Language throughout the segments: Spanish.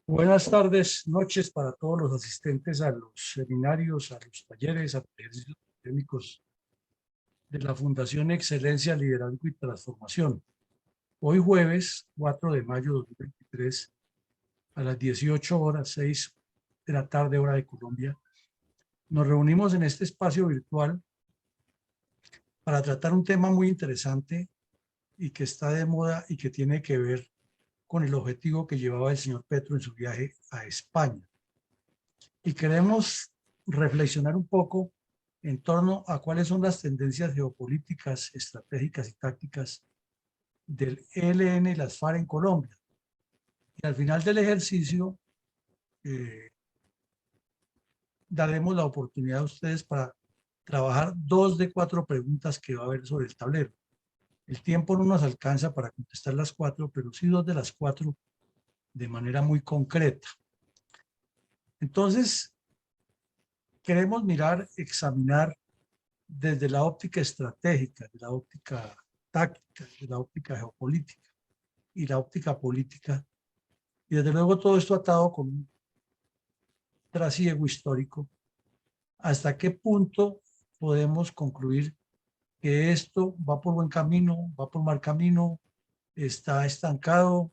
Buenas tardes, noches para todos los asistentes a los seminarios, a los talleres, a los ejercicios académicos de la Fundación Excelencia, Liderazgo y Transformación. Hoy jueves 4 de mayo de 2023 a las 18 horas 6 de la tarde hora de Colombia, nos reunimos en este espacio virtual para tratar un tema muy interesante y que está de moda y que tiene que ver con el objetivo que llevaba el señor Petro en su viaje a España. Y queremos reflexionar un poco en torno a cuáles son las tendencias geopolíticas, estratégicas y tácticas del ELN y las FARC en Colombia. Y al final del ejercicio daremos la oportunidad a ustedes para trabajar 2 de 4 preguntas que va a haber sobre el tablero. El tiempo no nos alcanza para contestar las 4, pero sí 2 de las 4 de manera muy concreta. Entonces, queremos mirar, examinar desde la óptica estratégica, de la óptica táctica, de la óptica geopolítica y la óptica política. Y desde luego todo esto atado con un trasiego histórico. ¿Hasta qué punto podemos concluir que esto va por buen camino, va por mal camino, está estancado,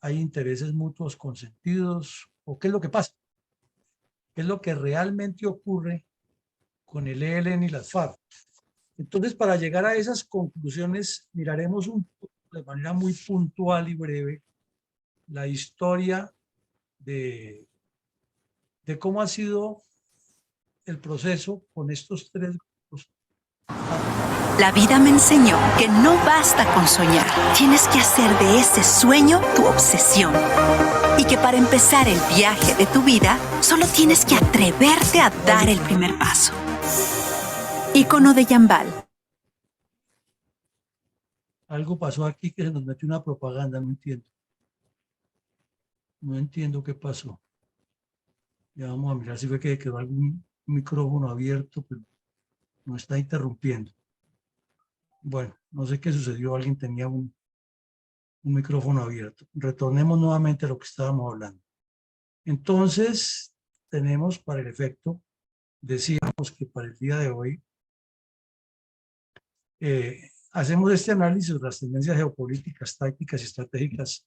hay intereses mutuos consentidos? ¿O qué es lo que pasa? ¿Qué es lo que realmente ocurre con el ELN y las FARC? Entonces, para llegar a esas conclusiones, miraremos de manera muy puntual y breve la historia de, de cómo ha sido el proceso con estos 3 grupos. La vida me enseñó que no basta con soñar, tienes que hacer de ese sueño tu obsesión. Y que para empezar el viaje de tu vida, solo tienes que atreverte a dar el primer paso. Ícono de Yambal. Algo pasó aquí que se nos metió una propaganda, no entiendo. No entiendo qué pasó. Ya vamos a mirar si fue que quedó algún micrófono abierto, pero nos está interrumpiendo. Bueno, no sé qué sucedió, alguien tenía un micrófono abierto. Retornemos nuevamente a lo que estábamos hablando. Entonces, tenemos para el efecto, decíamos que para el día de hoy, hacemos este análisis de las tendencias geopolíticas, tácticas y estratégicas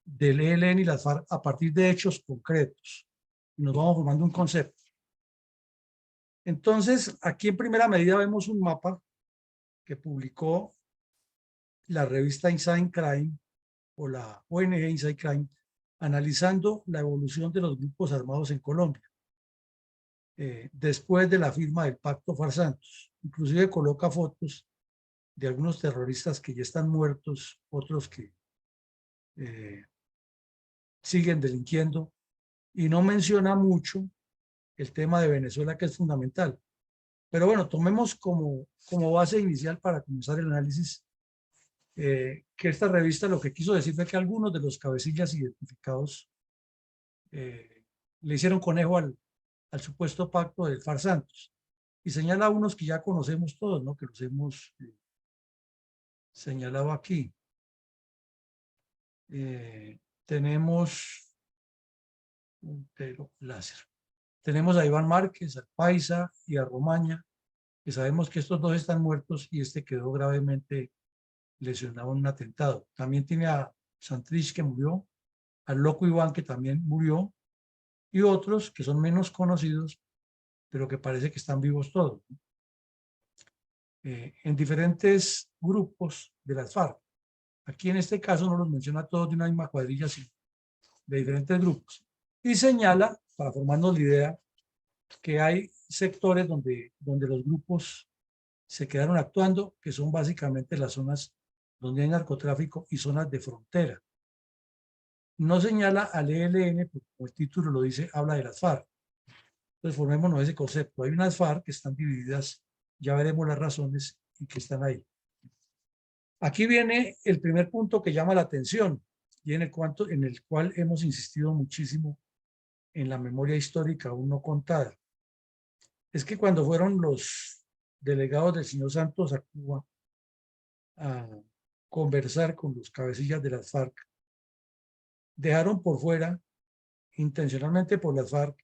del ELN y las FARC a partir de hechos concretos. Y nos vamos formando un concepto. Entonces, aquí en primera medida vemos un mapa que publicó la revista Inside Crime o la ONG Inside Crime, analizando la evolución de los grupos armados en Colombia. Después de la firma del Pacto FARC-Santos. Inclusive coloca fotos de algunos terroristas que ya están muertos, otros que siguen delinquiendo, y no menciona mucho el tema de Venezuela, que es fundamental. Pero bueno, tomemos como base inicial para comenzar el análisis que esta revista lo que quiso decir fue que algunos de los cabecillas identificados le hicieron conejo al supuesto pacto del FARC-Santos. Y señala unos que ya conocemos todos, ¿no? Que los hemos señalado aquí. Tenemos un telo láser. Tenemos a Iván Márquez, a Paisa y a Romaña, que sabemos que estos 2 están muertos y este quedó gravemente lesionado en un atentado. También tiene a Santrich, que murió, al loco Iván, que también murió, y otros que son menos conocidos, pero que parece que están vivos todos. En diferentes grupos de las FARC. Aquí en este caso no los menciona todos de una misma cuadrilla, sino de diferentes grupos. Y señala, para formarnos la idea, que hay sectores donde los grupos se quedaron actuando, que son básicamente las zonas donde hay narcotráfico y zonas de frontera. No señala al ELN, porque como el título lo dice, habla de las FARC. Entonces formémonos ese concepto. Hay unas FARC que están divididas, ya veremos las razones y que están ahí. Aquí viene el primer punto que llama la atención y en el cual hemos insistido muchísimo en la memoria histórica aún no contada. Es que cuando fueron los delegados del señor Santos a Cuba a conversar con los cabecillas de las FARC, dejaron por fuera intencionalmente por las FARC,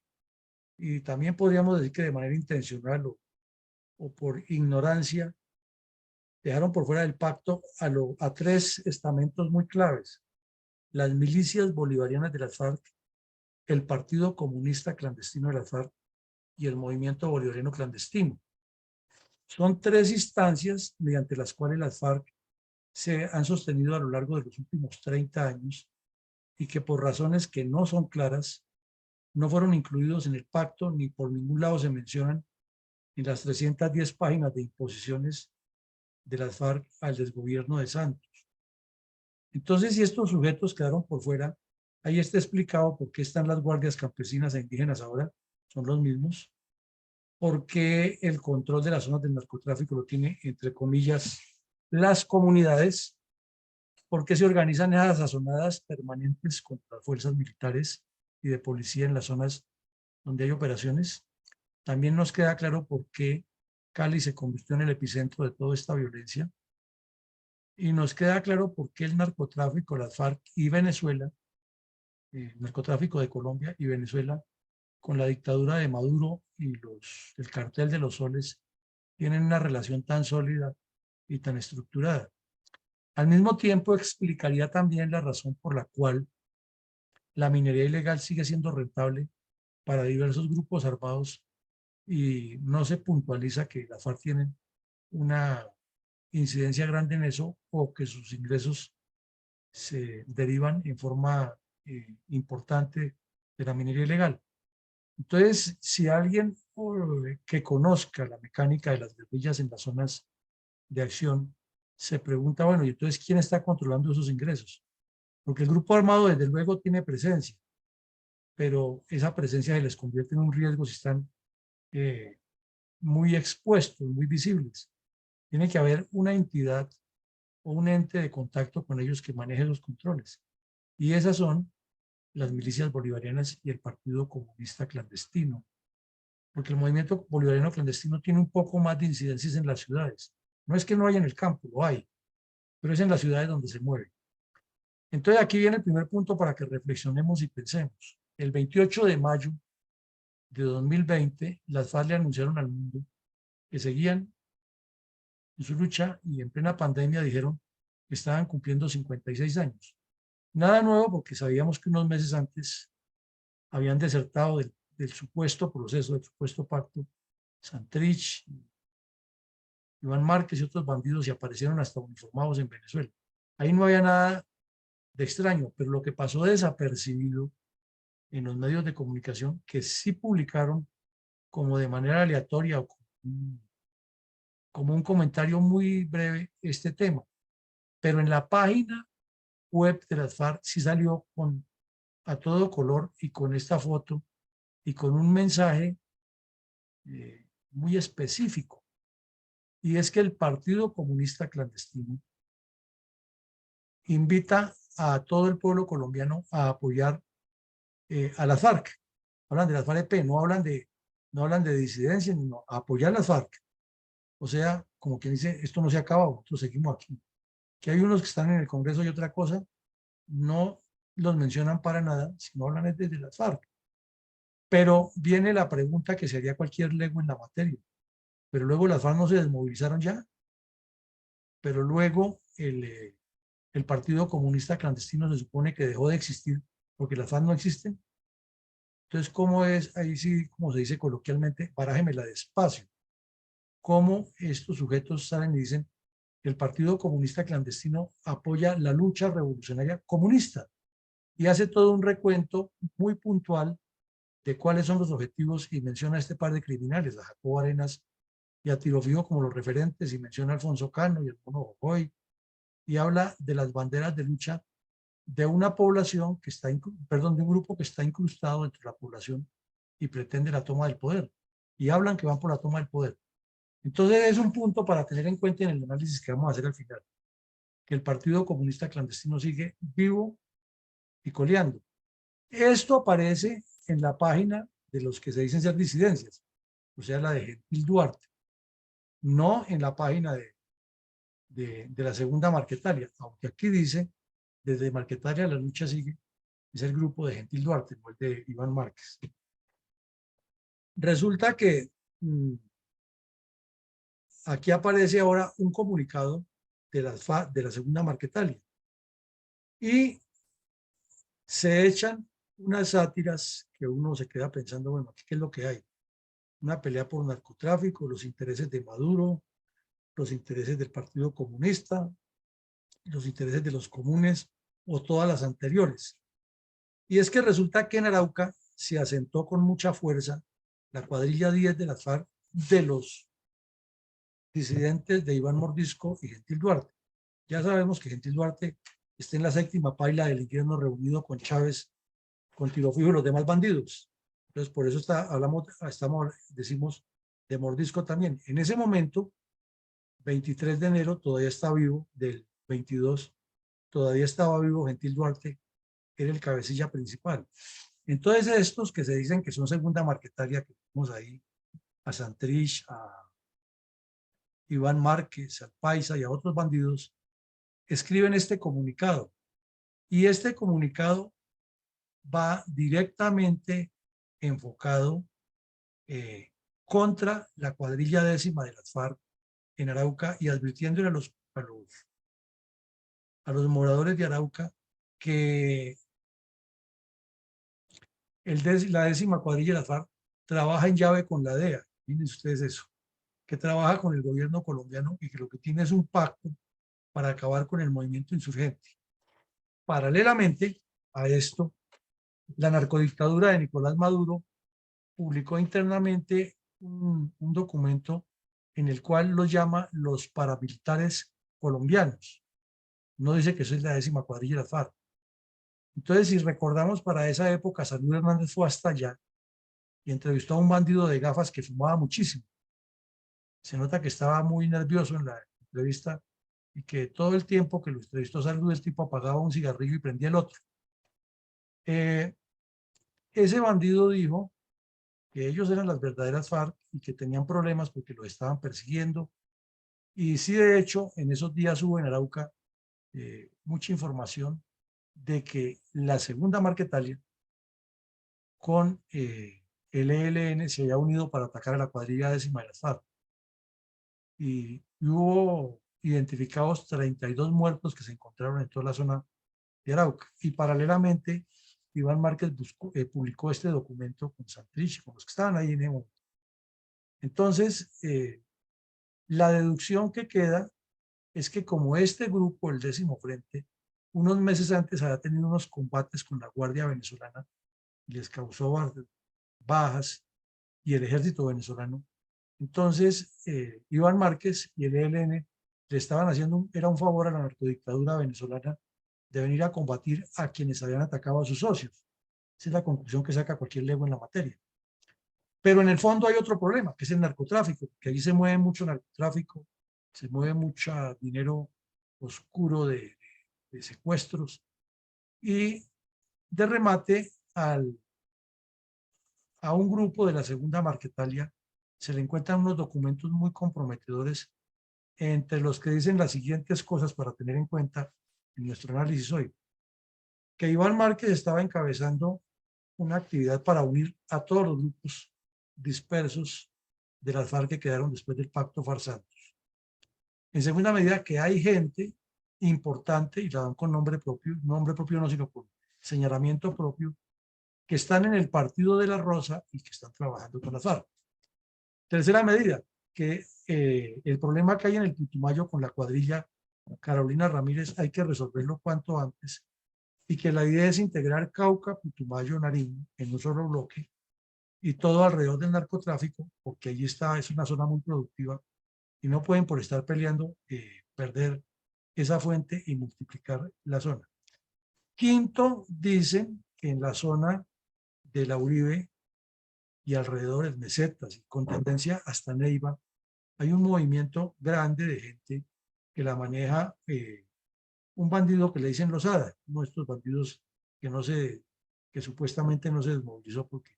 y también podríamos decir que de manera intencional o por ignorancia, dejaron por fuera del pacto a tres estamentos muy claves: las milicias bolivarianas de las FARC, el Partido Comunista Clandestino de las FARC y el Movimiento Bolivariano Clandestino. Son tres instancias mediante las cuales las FARC se han sostenido a lo largo de los últimos 30 años y que por razones que no son claras no fueron incluidos en el pacto ni por ningún lado se mencionan en las 310 páginas de imposiciones de las FARC al desgobierno de Santos. Entonces, si estos sujetos quedaron por fuera, ahí está explicado por qué están las guardias campesinas e indígenas ahora, son los mismos, por qué el control de las zonas del narcotráfico lo tiene, entre comillas, las comunidades, por qué se organizan esas azonadas permanentes contra fuerzas militares y de policía en las zonas donde hay operaciones. También nos queda claro por qué Cali se convirtió en el epicentro de toda esta violencia. Y nos queda claro por qué el narcotráfico, las FARC y Venezuela, el narcotráfico de Colombia y Venezuela, con la dictadura de Maduro y el cartel de los soles, tienen una relación tan sólida y tan estructurada. Al mismo tiempo, explicaría también la razón por la cual la minería ilegal sigue siendo rentable para diversos grupos armados y no se puntualiza que las FARC tienen una incidencia grande en eso o que sus ingresos se derivan en forma importante de la minería ilegal. Entonces, si alguien que conozca la mecánica de las guerrillas en las zonas de acción se pregunta, bueno, ¿y entonces quién está controlando esos ingresos? Porque el grupo armado desde luego tiene presencia, pero esa presencia se les convierte en un riesgo si están muy expuestos, muy visibles. Tiene que haber una entidad o un ente de contacto con ellos que maneje los controles. Y esas son las milicias bolivarianas y el Partido Comunista Clandestino. Porque el movimiento bolivariano clandestino tiene un poco más de incidencias en las ciudades. No es que no haya en el campo, lo hay, pero es en las ciudades donde se mueve. Entonces aquí viene el primer punto para que reflexionemos y pensemos. El 28 de mayo de 2020, las FARC le anunciaron al mundo que seguían en su lucha y en plena pandemia dijeron que estaban cumpliendo 56 años. Nada nuevo porque sabíamos que unos meses antes habían desertado del supuesto proceso, del supuesto pacto, Santrich, Iván Márquez y otros bandidos y aparecieron hasta uniformados en Venezuela. Ahí no había nada de extraño, pero lo que pasó desapercibido en los medios de comunicación que sí publicaron como de manera aleatoria o como un comentario muy breve este tema. Pero en la página web de las FARC sí salió a todo color y con esta foto y con un mensaje muy específico. Y es que el Partido Comunista Clandestino invita a todo el pueblo colombiano a apoyar a las FARC. Hablan de las FARC, no hablan de disidencia, sino a apoyar a las FARC. O sea, como quien dice, esto no se acaba, nosotros seguimos aquí. Que hay unos que están en el Congreso y otra cosa, no los mencionan para nada, sino hablan desde las FARC. Pero viene la pregunta que sería cualquier lego en la materia. Pero luego las FARC no se desmovilizaron ya. Pero luego el Partido Comunista Clandestino se supone que dejó de existir porque las FARC no existen. Entonces, ¿cómo es? Ahí sí, como se dice coloquialmente, barájemela despacio. ¿Cómo estos sujetos salen y dicen que el Partido Comunista Clandestino apoya la lucha revolucionaria comunista? Y hace todo un recuento muy puntual de cuáles son los objetivos y menciona a este par de criminales, a Jacobo Arenas y a Tiro Fijo como los referentes, y menciona a Alfonso Cano y el Mono Jojoy, y habla de las banderas de lucha de una población que está, perdón, de un grupo que está incrustado entre la población y pretende la toma del poder, y hablan que van por la toma del poder. Entonces es un punto para tener en cuenta en el análisis que vamos a hacer al final, que el Partido Comunista Clandestino sigue vivo y coleando. Esto aparece en la página de los que se dicen ser disidencias, o sea, la de Gentil Duarte, no en la página de la segunda Marquetalia, aunque aquí dice, desde Marquetalia la lucha sigue, Es el grupo de Gentil Duarte, no el de Iván Márquez. Resulta que aquí aparece ahora un comunicado de la segunda Marquetalia y se echan unas sátiras que uno se queda pensando, bueno, ¿qué es lo que hay? Una pelea por narcotráfico, los intereses de Maduro, los intereses del Partido Comunista, los intereses de los comunes o todas las anteriores. Y es que resulta que en Arauca se asentó con mucha fuerza la cuadrilla 10 de las FARC de los disidentes de Iván Mordisco y Gentil Duarte. Ya sabemos que Gentil Duarte está en la séptima paila del infierno reunido con Chávez, con Tiro Fijo y los demás bandidos. Entonces, por eso decimos de Mordisco también. En ese momento, 23 de enero, todavía está vivo, del 22, todavía estaba vivo Gentil Duarte, era el cabecilla principal. Entonces, estos que se dicen que son segunda Marquetalia, que tenemos ahí, a Santrich, a Iván Márquez, al Paisa y a otros bandidos, escriben este comunicado. Y este comunicado va directamente enfocado contra la cuadrilla 10ª de las FARC en Arauca y advirtiéndole a los moradores de Arauca que la 10ª cuadrilla de las FARC trabaja en llave con la DEA. Miren ustedes eso, que trabaja con el gobierno colombiano y que lo que tiene es un pacto para acabar con el movimiento insurgente. Paralelamente a esto, la narcodictadura de Nicolás Maduro publicó internamente un documento en el cual los llama los paramilitares colombianos. No dice que eso es la 10ª cuadrilla de la FARC. Entonces, si recordamos, para esa época, Salud Hernández fue hasta allá y entrevistó a un bandido de gafas que fumaba muchísimo. Se nota que estaba muy nervioso en la entrevista y que todo el tiempo que lo entrevistó Salud, el tipo apagaba un cigarrillo y prendía el otro. Ese bandido dijo que ellos eran las verdaderas FARC y que tenían problemas porque los estaban persiguiendo. Y sí, de hecho, en esos días hubo en Arauca mucha información de que la segunda Marquetalia con el ELN se había unido para atacar a la cuadrilla 10ª de las FARC. Y hubo identificados 32 muertos que se encontraron en toda la zona de Arauca. Y paralelamente, Iván Márquez publicó este documento con Santrich, con los que estaban ahí en el momento. Entonces, la deducción que queda es que como este grupo, el 10º Frente, unos meses antes había tenido unos combates con la Guardia Venezolana y les causó bajas y el ejército venezolano. Entonces, Iván Márquez y el ELN le estaban haciendo era un favor a la narcodictadura venezolana de venir a combatir a quienes habían atacado a sus socios. Esa es la conclusión que saca cualquier lego en la materia. Pero en el fondo hay otro problema, que es el narcotráfico, que allí se mueve mucho narcotráfico, se mueve mucho dinero oscuro de secuestros y de remate a un grupo de la segunda Marquetalia se le encuentran unos documentos muy comprometedores entre los que dicen las siguientes cosas para tener en cuenta en nuestro análisis hoy. Que Iván Márquez estaba encabezando una actividad para unir a todos los grupos dispersos de las FARC que quedaron después del pacto FARC-Santos. En segunda medida, que hay gente importante, y la dan con nombre propio no, sino con señalamiento propio, que están en el Partido de la Rosa y que están trabajando con las FARC. Tercera medida, que el problema que hay en el Putumayo con la cuadrilla Carolina Ramírez hay que resolverlo cuanto antes y que la idea es integrar Cauca, Putumayo, Nariño en un solo bloque y todo alrededor del narcotráfico, porque allí es una zona muy productiva y no pueden por estar peleando perder esa fuente y multiplicar la zona. Quinto, dicen que en la zona de la Uribe y alrededores, mesetas, con tendencia hasta Neiva, hay un movimiento grande de gente que la maneja un bandido que le dicen Lozada, uno de estos bandidos que supuestamente no se desmovilizó porque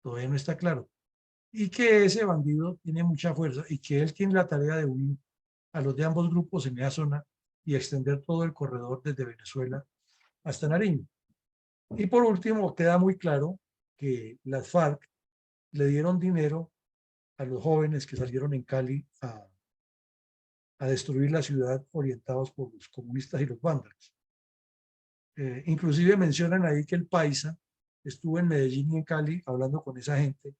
todavía no está claro, y que ese bandido tiene mucha fuerza y que él tiene la tarea de unir a los de ambos grupos en esa zona y extender todo el corredor desde Venezuela hasta Nariño. Y por último, queda muy claro que las FARC le dieron dinero a los jóvenes que salieron en Cali a destruir la ciudad orientados por los comunistas y los vándalos. Inclusive mencionan ahí que el Paisa estuvo en Medellín y en Cali hablando con esa gente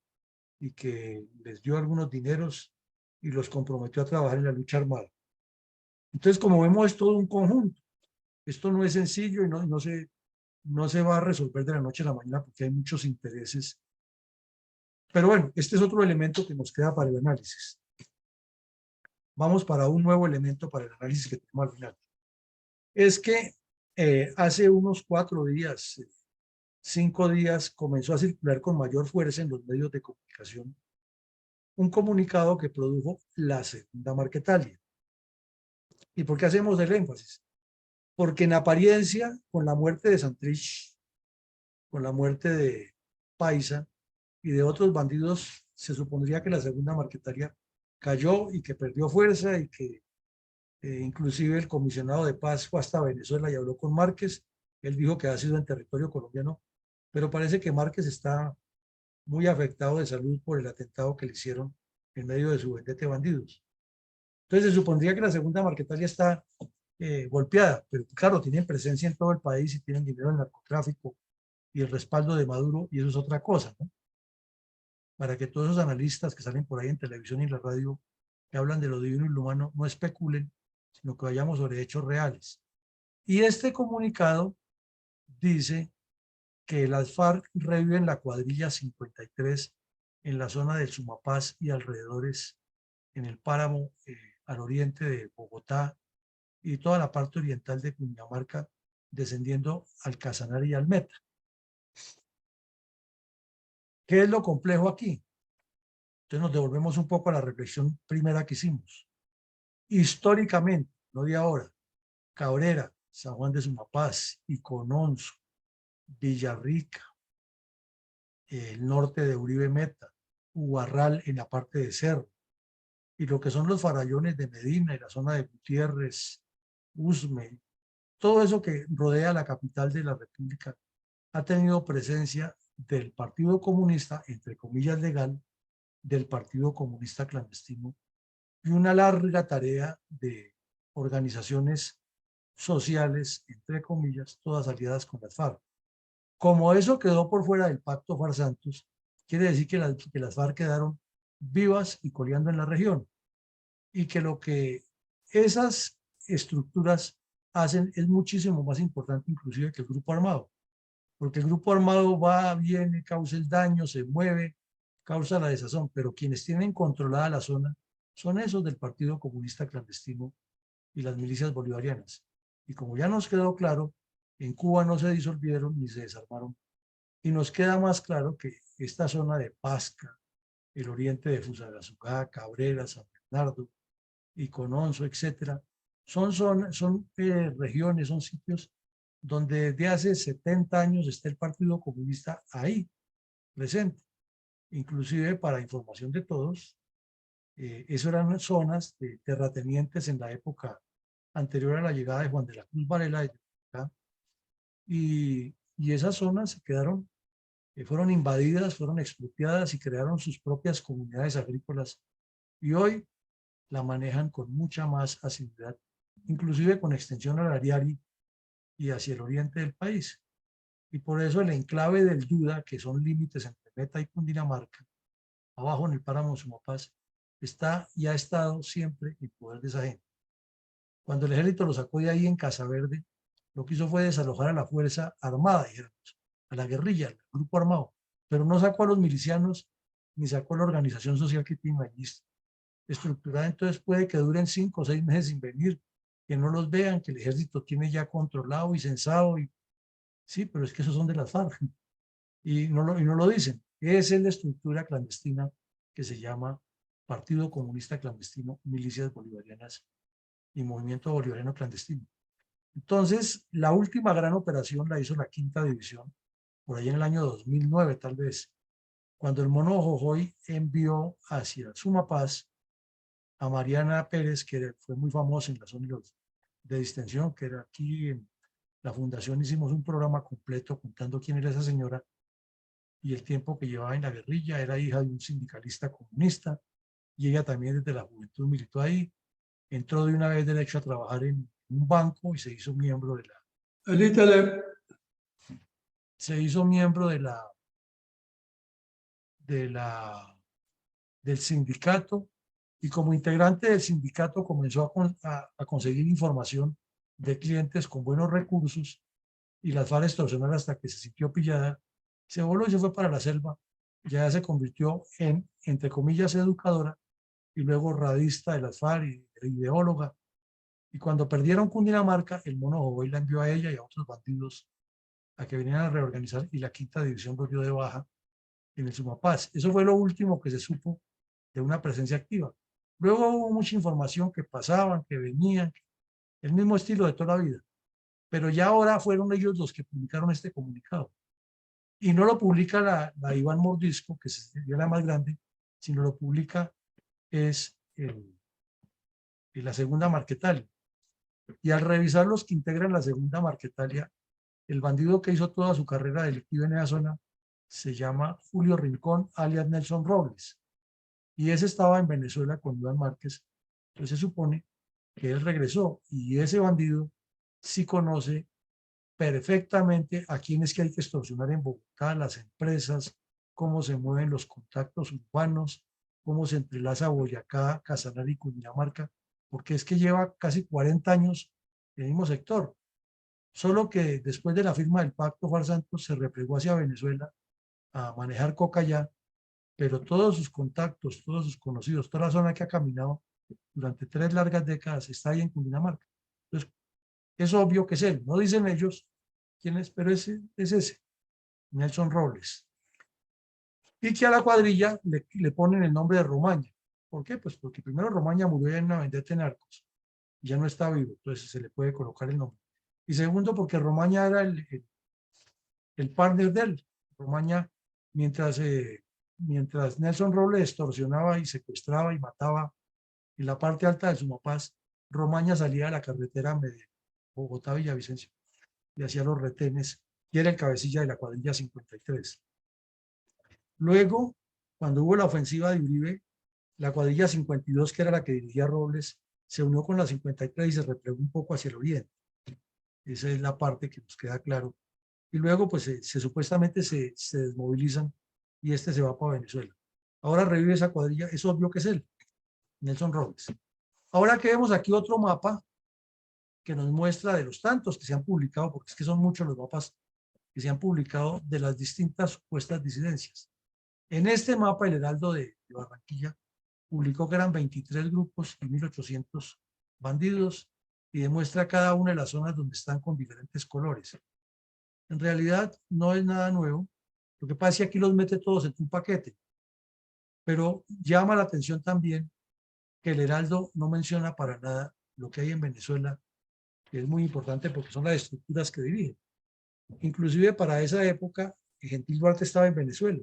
y que les dio algunos dineros y los comprometió a trabajar en la lucha armada. Entonces, como vemos, es todo un conjunto. Esto no es sencillo y no se va a resolver de la noche a la mañana porque hay muchos intereses. Pero bueno, este es otro elemento que nos queda para el análisis. Vamos para un nuevo elemento para el análisis que tenemos al final. Es que hace unos 4 días, 5 días, comenzó a circular con mayor fuerza en los medios de comunicación un comunicado que produjo la Segunda Marquetalia. ¿Y por qué hacemos el énfasis? Porque en apariencia, con la muerte de Santrich, con la muerte de Paisa y de otros bandidos, se supondría que la Segunda Marquetalia cayó y que perdió fuerza y que inclusive el comisionado de paz fue hasta Venezuela y habló con Márquez. Él dijo que ha sido en territorio colombiano, pero parece que Márquez está muy afectado de salud por el atentado que le hicieron en medio de su vendetta de bandidos. Entonces se supondría que la Segunda Marquetalia está golpeada, pero claro, tienen presencia en todo el país y tienen dinero en el narcotráfico y el respaldo de Maduro, y eso es otra cosa, ¿no? Para que todos esos analistas que salen por ahí en televisión y en la radio, que hablan de lo divino y lo humano, no especulen, sino que vayamos sobre hechos reales. Y este comunicado dice que las FARC reviven la cuadrilla 53 en la zona del Sumapaz y alrededores, en el páramo al oriente de Bogotá y toda la parte oriental de Cundinamarca, descendiendo al Casanare y al Meta. ¿Qué es lo complejo aquí? Entonces nos devolvemos un poco a la reflexión primera que hicimos. Históricamente, no de ahora, Cabrera, San Juan de Sumapaz, Icononso, Villarrica, el norte de Uribe Meta, Ubarral en la parte de Cerro, y lo que son los farallones de Medina y la zona de Gutiérrez, Usme, todo eso que rodea la capital de la República, ha tenido presencia del Partido Comunista, entre comillas legal, del Partido Comunista clandestino, y una larga tarea de organizaciones sociales, entre comillas, todas aliadas con las FARC. Como eso quedó por fuera del pacto FARC-Santos, quiere decir que las FARC quedaron vivas y coleando en la región, y que lo que esas estructuras hacen es muchísimo más importante inclusive que el grupo armado, porque el grupo armado va, viene, causa el daño, se mueve, causa la desazón, pero quienes tienen controlada la zona son esos del Partido Comunista Clandestino y las milicias bolivarianas. Y como ya nos quedó claro, en Cuba no se disolvieron ni se desarmaron, y nos queda más claro que esta zona de Pasca, el oriente de Fusagasugá, Cabrera, San Bernardo, Icononso, etcétera, son regiones, son sitios donde desde hace 70 años está el Partido Comunista ahí, presente. Inclusive, para información de todos, eso eran zonas de terratenientes en la época anterior a la llegada de Juan de la Cruz Varela, y esas zonas se quedaron, fueron invadidas, fueron expropiadas y crearon sus propias comunidades agrícolas, y hoy la manejan con mucha más asiduidad, inclusive con extensión horarial y hacia el oriente del país. Y por eso el enclave del Duda, que son límites entre Meta y Cundinamarca, abajo en el páramo Sumapaz, está y ha estado siempre en poder de esa gente. Cuando el ejército lo sacó de ahí en Casa Verde, lo que hizo fue desalojar a la fuerza armada, dijéramos, a la guerrilla, al grupo armado, pero no sacó a los milicianos ni sacó a la organización social que tiene allí estructurada. Entonces puede que duren 5 o 6 meses sin venir, que no los vean, que el ejército tiene ya controlado y censado, y sí, pero es que esos son de las FARC y no lo dicen. Esa es la estructura clandestina que se llama Partido Comunista Clandestino, Milicias Bolivarianas y Movimiento Bolivariano Clandestino. Entonces, la última gran operación la hizo la Quinta División, por ahí en el año 2009 tal vez, cuando el Mono Jojoy envió hacia Sumapaz a Mariana Pérez, que fue muy famosa en la zona de distensión, que era aquí la fundación hicimos un programa completo contando quién era esa señora y el tiempo que llevaba en la guerrilla. Era hija de un sindicalista comunista y ella también desde la juventud militó ahí. Entró de una vez derecho a trabajar en un banco y se hizo miembro de se hizo miembro de la, del sindicato, y como integrante del sindicato comenzó a conseguir información de clientes con buenos recursos y las FARC extorsionar hasta que se sintió pillada. Se voló y se fue para la selva. Ya se convirtió en, entre comillas, educadora y luego radista de las FARC y ideóloga. Y cuando perdieron Cundinamarca, el Mono Jovoy la envió a ella y a otros bandidos a que vinieran a reorganizar, y la quinta división lo dio de baja en el Sumapaz. Eso fue lo último que se supo de una presencia activa. Luego hubo mucha información que pasaban, que venían, el mismo estilo de toda la vida. Pero ya ahora fueron ellos los que publicaron este comunicado. Y no lo publica la Iván Mordisco, que sería la más grande, sino lo publica es la segunda Marquetalia. Y al revisar los que integran la segunda Marquetalia, el bandido que hizo toda su carrera delictiva en esa zona se llama Julio Rincón, alias Nelson Robles. Y ese estaba en Venezuela con Iván Márquez. Entonces se supone que él regresó y ese bandido sí conoce perfectamente a quién es que hay que extorsionar en Bogotá, las empresas, cómo se mueven los contactos urbanos, cómo se entrelaza Boyacá, Casanare y Cundinamarca, porque es que lleva casi 40 años en el mismo sector. Solo que después de la firma del pacto, Juan Santos se replegó hacia Venezuela a manejar coca allá, pero todos sus contactos, todos sus conocidos, toda la zona que ha caminado durante 3 largas décadas está ahí en Cundinamarca. Entonces, es obvio que es él. No dicen ellos quién es, pero es ese, Nelson Robles. Y que a la cuadrilla le ponen el nombre de Romaña. ¿Por qué? Pues porque primero Romaña murió en una vendetta en Arcos, ya no está vivo, entonces se le puede colocar el nombre. Y segundo, porque Romaña era el partner de él. Romaña, mientras Nelson Robles extorsionaba y secuestraba y mataba en la parte alta del Sumapaz, Romaña salía a la carretera medio Bogotá-Villavicencio y hacía los retenes, y era el cabecilla de la cuadrilla 53. Luego, cuando hubo la ofensiva de Uribe, la cuadrilla 52, que era la que dirigía Robles, se unió con la 53 y se replegó un poco hacia el oriente. Esa es la parte que nos queda claro. Y luego, pues, supuestamente se desmovilizan y este se va para Venezuela. Ahora revive esa cuadrilla, es obvio que es él, Nelson Robles. Ahora que vemos aquí otro mapa que nos muestra de los tantos que se han publicado, porque es que son muchos los mapas que se han publicado de las distintas supuestas disidencias. En este mapa, el Heraldo de Barranquilla publicó que eran 23 grupos y 1.800 bandidos, y demuestra cada una de las zonas donde están con diferentes colores. En realidad no es nada nuevo, lo que pasa es que aquí los mete todos en un paquete, pero llama la atención también que el Heraldo no menciona para nada lo que hay en Venezuela, que es muy importante porque son las estructuras que dirige. Inclusive para esa época, Gentil Duarte estaba en Venezuela,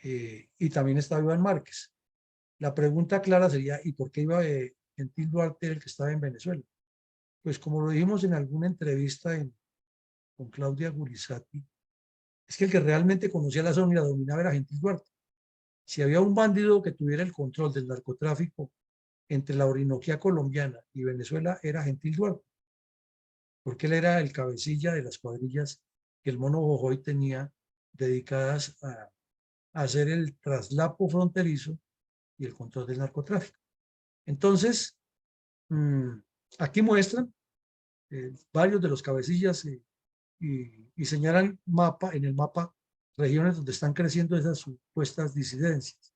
y también estaba Iván Márquez. La pregunta clara sería, ¿y por qué iba Gentil Duarte el que estaba en Venezuela? Pues como lo dijimos en alguna entrevista con Claudia Gurizati, es que el que realmente conocía la zona y la dominaba era Gentil Duarte. Si había un bandido que tuviera el control del narcotráfico entre la Orinoquía colombiana y Venezuela, era Gentil Duarte, porque él era el cabecilla de las cuadrillas que el Mono Jojoy tenía dedicadas a hacer el traslapo fronterizo y el control del narcotráfico. Entonces, aquí muestran varios de los cabecillas, y señalan en el mapa regiones donde están creciendo esas supuestas disidencias.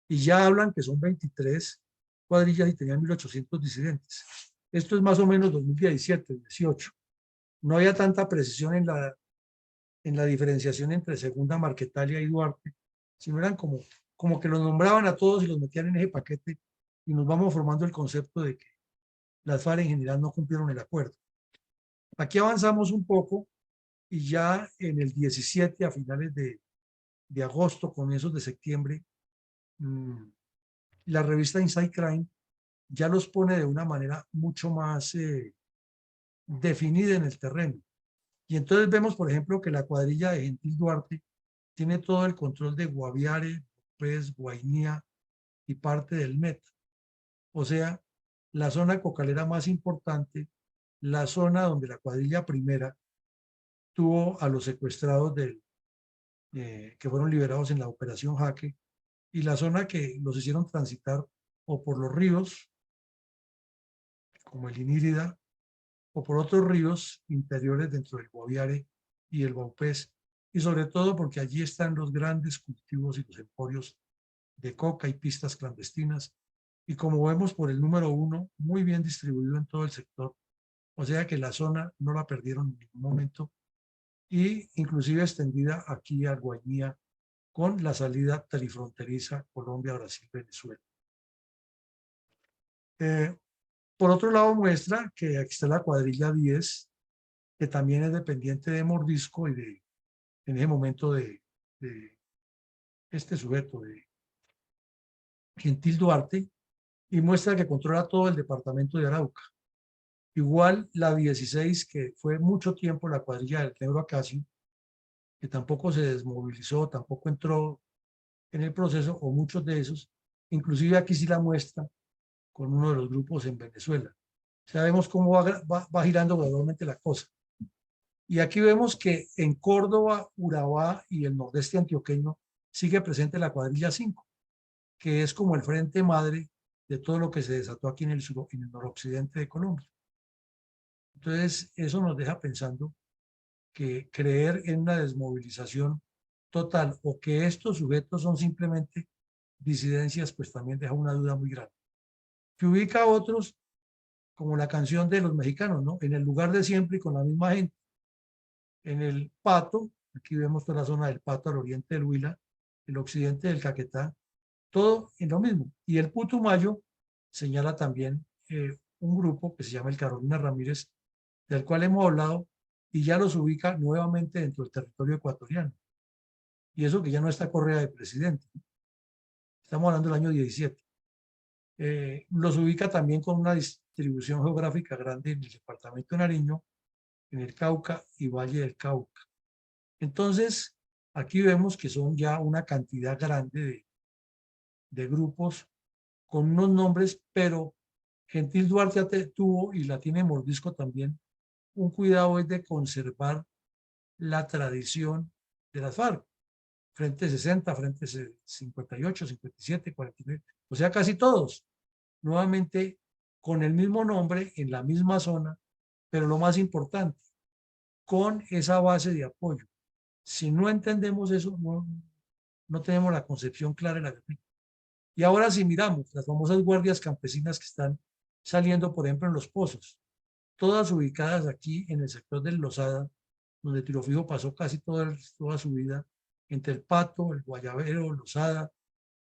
Y ya hablan que son 23 cuadrillas y tenían 1.800 disidentes. Esto es más o menos 2017, 18. No había tanta precisión en la diferenciación entre Segunda, Marquetalia y Duarte, sino eran como que los nombraban a todos y los metían en ese paquete, y nos vamos formando el concepto de que las FARC en general no cumplieron el acuerdo. Aquí avanzamos un poco y ya en el 17, a finales de agosto, comienzos de septiembre, la revista Inside Crime ya los pone de una manera mucho más definida en el terreno. Y entonces vemos, por ejemplo, que la cuadrilla de Gentil Duarte tiene todo el control de Guaviare, López, Guainía y parte del Meta. O sea, la zona cocalera más importante, la zona donde la cuadrilla primera tuvo a los secuestrados que fueron liberados en la Operación Jaque, y la zona que los hicieron transitar o por los ríos, como el Inírida, o por otros ríos interiores dentro del Guaviare y el Baupés, y sobre todo porque allí están los grandes cultivos y los emporios de coca y pistas clandestinas, y como vemos por el número 1, muy bien distribuido en todo el sector, o sea que la zona no la perdieron en ningún momento, y inclusive extendida aquí a Guainía con la salida telefronteriza Colombia, Brasil, Venezuela. Por otro lado muestra que aquí está la cuadrilla 10, que también es dependiente de Mordisco y en ese momento de este sujeto, de Gentil Duarte, y muestra que controla todo el departamento de Arauca. Igual la 16, que fue mucho tiempo la cuadrilla del Negro Acacio, que tampoco se desmovilizó, tampoco entró en el proceso, o muchos de esos, inclusive aquí sí la muestra con uno de los grupos en Venezuela. Sabemos cómo va girando gradualmente la cosa. Y aquí vemos que en Córdoba, Urabá y el nordeste antioqueño sigue presente la cuadrilla 5, que es como el frente madre de todo lo que se desató aquí en el noroccidente de Colombia. Entonces, eso nos deja pensando que creer en una desmovilización total o que estos sujetos son simplemente disidencias, pues también deja una duda muy grande. Que ubica a otros, como la canción de los mexicanos, ¿no? En el lugar de siempre y con la misma gente. En el Pato, aquí vemos toda la zona del Pato al oriente del Huila, el occidente del Caquetá, todo en lo mismo. Y el Putumayo señala también un grupo que se llama el Carolina Ramírez, del cual hemos hablado, y ya los ubica nuevamente dentro del territorio ecuatoriano. Y eso que ya no está Correa de presidente. Estamos hablando del año 17. Los ubica también con una distribución geográfica grande en el departamento de Nariño, en el Cauca y Valle del Cauca. Entonces, aquí vemos que son ya una cantidad grande de grupos con unos nombres, pero Gentil Duarte tuvo, y la tiene Mordisco también, un cuidado es de conservar la tradición de las FARC. Frente 60, Frente 58, 57, 49, o sea, casi todos, nuevamente con el mismo nombre, en la misma zona, pero lo más importante, con esa base de apoyo. Si no entendemos eso, no tenemos la concepción clara de la guerrilla. Y ahora si miramos las famosas guardias campesinas que están saliendo, por ejemplo, en Los Pozos, todas ubicadas aquí en el sector del Lozada, donde Tiro Fijo pasó casi toda su vida, entre el Pato, el Guayabero, Lozada,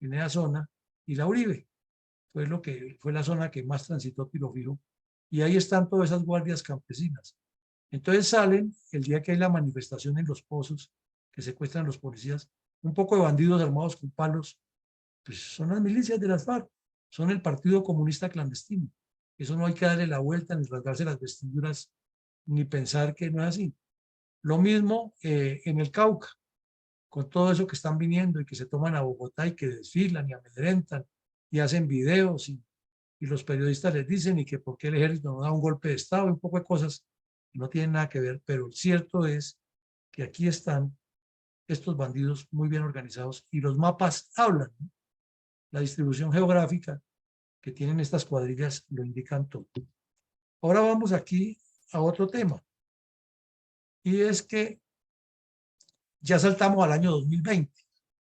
en esa zona, y la Uribe. Fue la zona que más transitó Tiro Fijo. Y ahí están todas esas guardias campesinas. Entonces salen el día que hay la manifestación en Los Pozos, que secuestran a los policías, un poco de bandidos armados con palos, pues son las milicias de las FARC, son el Partido Comunista Clandestino. Eso no hay que darle la vuelta, ni rasgarse las vestiduras, ni pensar que no es así. Lo mismo en el Cauca, con todo eso que están viniendo y que se toman a Bogotá y que desfilan y amedrentan y hacen videos y los periodistas les dicen y que por qué el ejército no da un golpe de Estado y un poco de cosas que no tienen nada que ver, pero el cierto es que aquí están estos bandidos muy bien organizados y los mapas hablan, ¿no? La distribución geográfica que tienen estas cuadrillas lo indican todo. Ahora vamos aquí a otro tema, y es que ya saltamos al año 2020,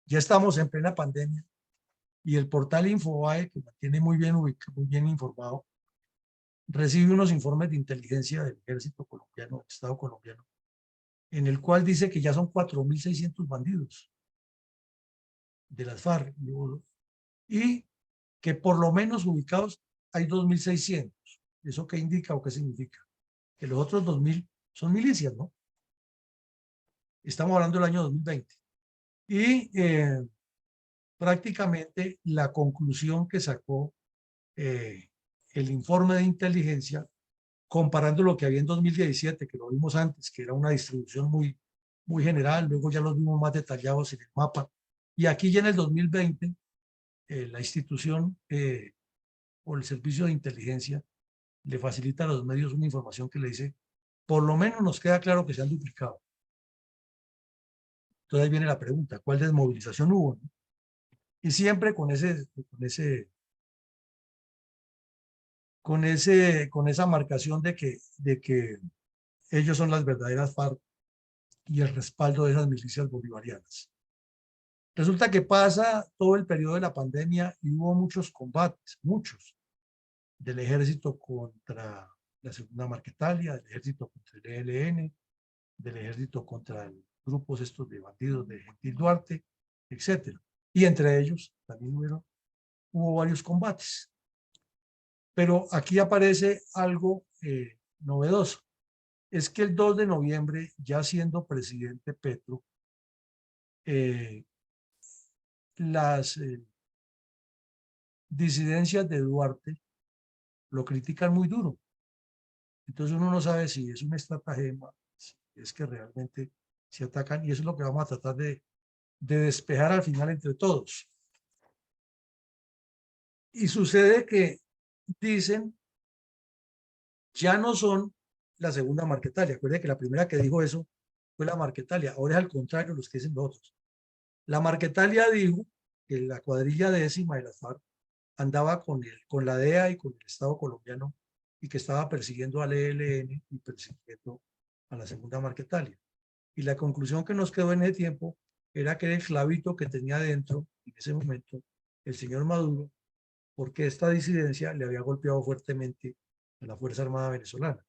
ya estamos en plena pandemia, y el portal Infobae, que mantiene muy bien informado, recibe unos informes de inteligencia del ejército colombiano, del Estado colombiano, en el cual dice que ya son 4.600 bandidos de las FARC, y que por lo menos ubicados hay 2.600. ¿Eso qué indica o qué significa? Que los otros 2.000 son milicias, ¿no? Estamos hablando del año 2020. Y prácticamente la conclusión que sacó el informe de inteligencia comparando lo que había en 2017, que lo vimos antes, que era una distribución muy general, luego ya los vimos más detallados en el mapa. Y aquí ya en el 2020, la institución o el servicio de inteligencia le facilita a los medios una información que le dice, por lo menos nos queda claro que se han duplicado. Entonces ahí viene la pregunta, ¿cuál desmovilización hubo? ¿No? Y siempre con esa marcación de que ellos son las verdaderas FARC y el respaldo de esas milicias bolivarianas. Resulta que pasa todo el periodo de la pandemia y hubo muchos combates, muchos, del ejército contra la Segunda Marquetalia, del ejército contra el ELN, del ejército contra grupos estos de bandidos de Gentil Duarte, etcétera. Y entre ellos también hubo varios combates. Pero aquí aparece algo novedoso. Es que el 2 de noviembre, ya siendo presidente Petro, las disidencias de Duarte lo critican muy duro. Entonces uno no sabe si es un estratagema, si es que realmente se atacan, y eso es lo que vamos a tratar de despejar al final entre todos. Y sucede que dicen, ya no son la Segunda Marquetalia. Acuérdense que la primera que dijo eso fue la Marquetalia. Ahora es al contrario los que dicen los otros. La Marquetalia dijo que la cuadrilla décima de las FARC andaba con la DEA y con el Estado colombiano y que estaba persiguiendo al ELN y persiguiendo a la Segunda Marquetalia. Y la conclusión que nos quedó en ese tiempo era que era el clavito que tenía dentro, en ese momento, el señor Maduro, porque esta disidencia le había golpeado fuertemente a la Fuerza Armada venezolana.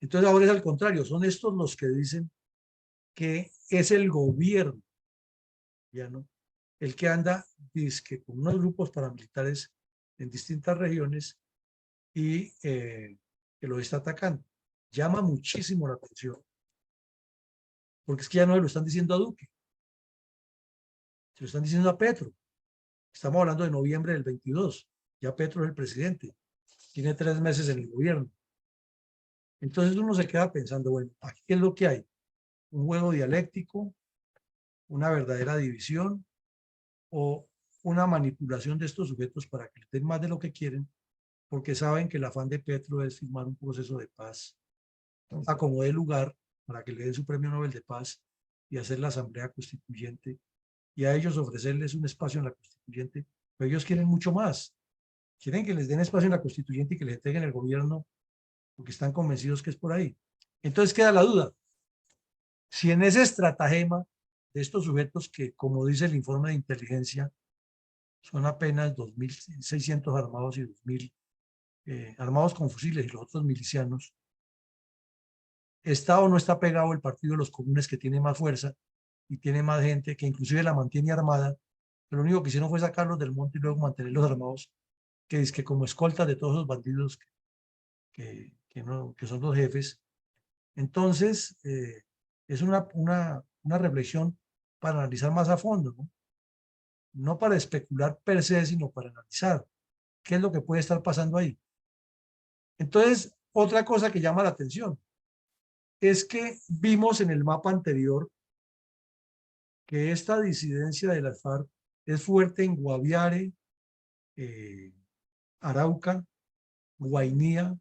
Entonces ahora es al contrario, son estos los que dicen que es el gobierno, ya no, el que anda dizque, con unos grupos paramilitares en distintas regiones y que lo está atacando. Llama muchísimo la atención, porque es que ya no lo están diciendo a Duque, se lo están diciendo a Petro. Estamos hablando de noviembre del 22, ya Petro es el presidente, tiene 3 meses en el gobierno. Entonces uno se queda pensando, bueno, ¿aquí qué es lo que hay? Un juego dialéctico, una verdadera división o una manipulación de estos sujetos para que les den más de lo que quieren, porque saben que el afán de Petro es firmar un proceso de paz a como dé lugar para que le den su premio Nobel de Paz y hacer la asamblea constituyente y a ellos ofrecerles un espacio en la constituyente, pero ellos quieren mucho más. Quieren que les den espacio en la constituyente y que les entreguen el gobierno porque están convencidos que es por ahí. Entonces queda la duda. Si en ese estratagema de estos sujetos que, como dice el informe de inteligencia, son apenas 2.600 armados y 2.000 armados con fusiles y los otros milicianos, ¿está o no está pegado el Partido de los Comunes, que tiene más fuerza y tiene más gente, que inclusive la mantiene armada? Pero lo único que hicieron fue sacarlos del monte y luego mantenerlos armados, que es que como escoltas de todos los bandidos que son los jefes. Entonces, es una reflexión para analizar más a fondo, ¿no? No para especular per se, sino para analizar qué es lo que puede estar pasando ahí. Entonces, otra cosa que llama la atención es que vimos en el mapa anterior que esta disidencia de las FARC es fuerte en Guaviare, Arauca, Guainía,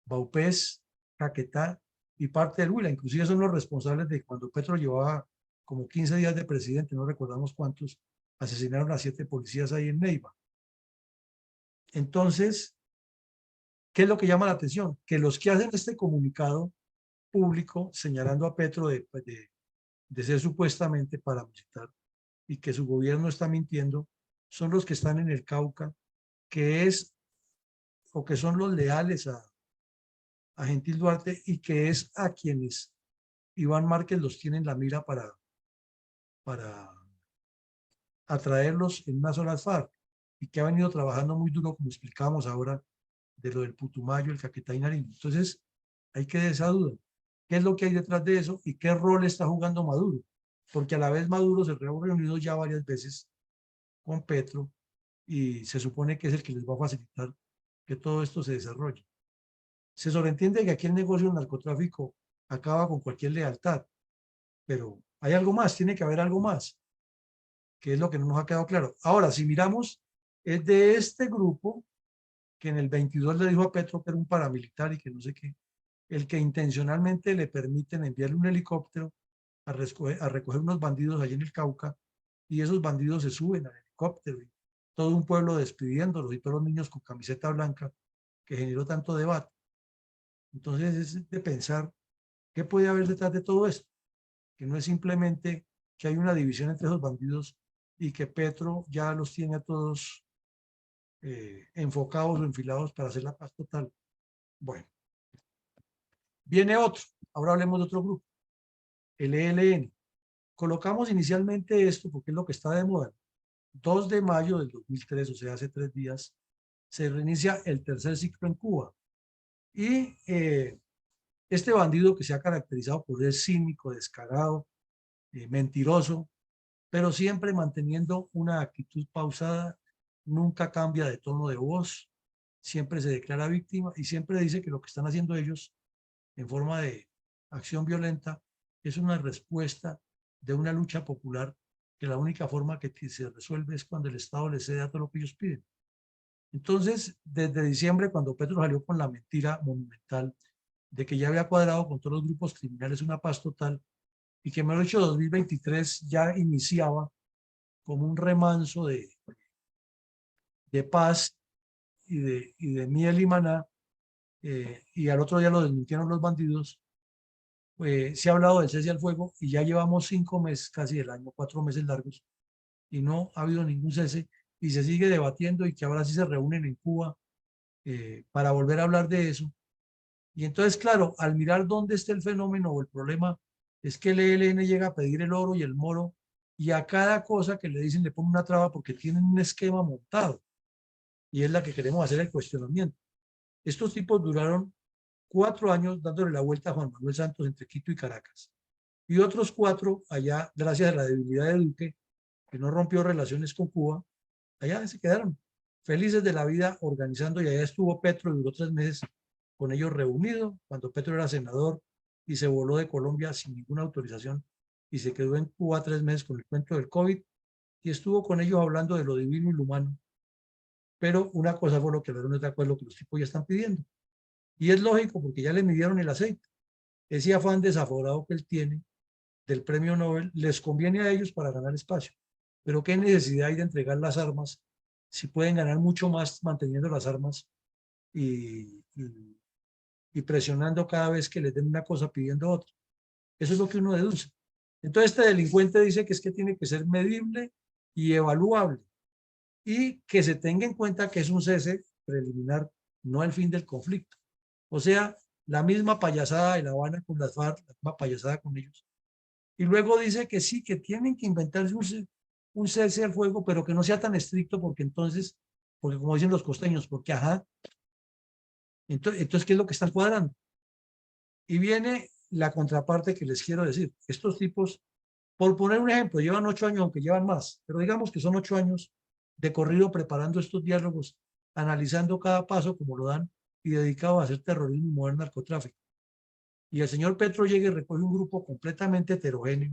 Vaupés, Caquetá y parte del Huila. Inclusive son los responsables de cuando Petro llevaba como 15 días de presidente, no recordamos cuántos, asesinaron a 7 policías ahí en Neiva. Entonces, ¿qué es lo que llama la atención? Que los que hacen este comunicado público señalando a Petro de ser supuestamente paramilitar y que su gobierno está mintiendo, son los que están en el Cauca, que es o que son los leales a Gentil Duarte y que es a quienes Iván Márquez los tiene en la mira para atraerlos en una sola FARC y que ha venido trabajando muy duro, como explicábamos ahora, de lo del Putumayo, el Caquetá y Nariño. Entonces, hay que dar esa duda. ¿Qué es lo que hay detrás de eso y qué rol está jugando Maduro? Porque a la vez Maduro se ha reunido ya varias veces con Petro y se supone que es el que les va a facilitar que todo esto se desarrolle. Se sobreentiende que aquí el negocio del narcotráfico acaba con cualquier lealtad, pero hay algo más, tiene que haber algo más, que es lo que no nos ha quedado claro. Ahora, si miramos, es de este grupo que en el 22 le dijo a Petro que era un paramilitar y que no sé qué, el que intencionalmente le permiten enviarle un helicóptero a recoger unos bandidos allí en el Cauca, y esos bandidos se suben al helicóptero y todo un pueblo despidiéndolos y todos los niños con camiseta blanca, que generó tanto debate. Entonces es de pensar qué puede haber detrás de todo esto, que no es simplemente que hay una división entre esos bandidos y que Petro ya los tiene a todos enfocados o enfilados para hacer la paz total. Bueno, viene otro, ahora hablemos de otro grupo, el ELN. Colocamos inicialmente esto porque es lo que está de moda. 2 de mayo del 2003, o sea, hace 3 días, se reinicia el tercer ciclo en Cuba. Y este bandido que se ha caracterizado por ser cínico, descarado, mentiroso, pero siempre manteniendo una actitud pausada, nunca cambia de tono de voz, siempre se declara víctima y siempre dice que lo que están haciendo ellos en forma de acción violenta es una respuesta de una lucha popular, que la única forma que se resuelve es cuando el Estado les cede a todo lo que ellos piden. Entonces, desde diciembre, cuando Petro salió con la mentira monumental de que ya había cuadrado con todos los grupos criminales una paz total y que en el 2023 ya iniciaba como un remanso de paz y de miel y maná, y al otro día lo desmintieron los bandidos. Se ha hablado del cese al fuego y ya llevamos 5 meses, casi del año, 4 meses largos, y no ha habido ningún cese y se sigue debatiendo, y que ahora sí se reúnen en Cuba para volver a hablar de eso. Y entonces, claro, al mirar dónde está el fenómeno o el problema, es que el ELN llega a pedir el oro y el moro, y a cada cosa que le dicen le ponen una traba porque tienen un esquema montado, y es la que queremos hacer el cuestionamiento. Estos tipos duraron 4 años dándole la vuelta a Juan Manuel Santos entre Quito y Caracas, y otros 4 allá, gracias a la debilidad de Duque, que no rompió relaciones con Cuba, allá se quedaron felices de la vida organizando, y allá estuvo Petro y duró 3 meses con ellos reunido, cuando Petro era senador, y se voló de Colombia sin ninguna autorización y se quedó en Cuba 3 meses con el cuento del COVID, y estuvo con ellos hablando de lo divino y lo humano. Pero una cosa fue lo que hablaron, otra cosa es lo que los tipos ya están pidiendo. Y es lógico porque ya le midieron el aceite. Ese afán desaforado que él tiene del premio Nobel les conviene a ellos para ganar espacio. Pero ¿qué necesidad hay de entregar las armas si pueden ganar mucho más manteniendo las armas y presionando cada vez que les den una cosa pidiendo otra? Eso es lo que uno deduce. Entonces este delincuente dice que es que tiene que ser medible y evaluable, y que se tenga en cuenta que es un cese preliminar, no el fin del conflicto. O sea, la misma payasada de La Habana con las FARC, la misma payasada con ellos. Y luego dice que sí, que tienen que inventarse un cese al fuego, pero que no sea tan estricto, porque entonces, porque como dicen los costeños, porque ajá, entonces ¿qué es lo que están cuadrando? Y viene la contraparte que les quiero decir. Estos tipos, por poner un ejemplo, llevan 8 años, aunque llevan más, pero digamos que son 8 años de corrido preparando estos diálogos, analizando cada paso como lo dan, y dedicados a hacer terrorismo y mover narcotráfico. Y el señor Petro llega y recoge un grupo completamente heterogéneo,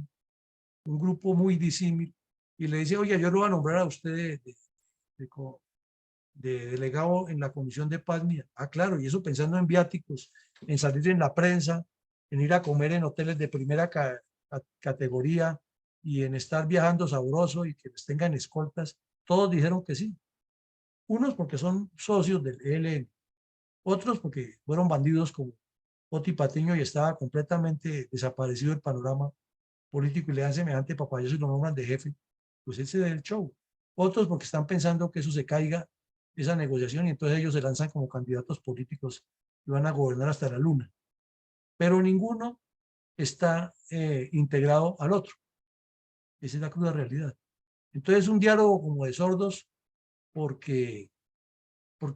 un grupo muy disímil, y le dice: oye, yo lo voy a nombrar a usted de, de delegado en la Comisión de Paz mía. Ah, claro, y eso pensando en viáticos, en salir en la prensa, en ir a comer en hoteles de primera categoría, y en estar viajando sabroso y que les tengan escoltas. Todos dijeron que sí. Unos porque son socios del ELN, otros porque fueron bandidos como Oti Patiño y estaba completamente desaparecido del panorama político, y le dan semejante papayazo y lo nombran de jefe. Pues ese es el show. Otros porque están pensando que eso se caiga, esa negociación, y entonces ellos se lanzan como candidatos políticos y van a gobernar hasta la luna. Pero ninguno está integrado al otro. Esa es la cruda realidad. Entonces, un diálogo como de sordos, porque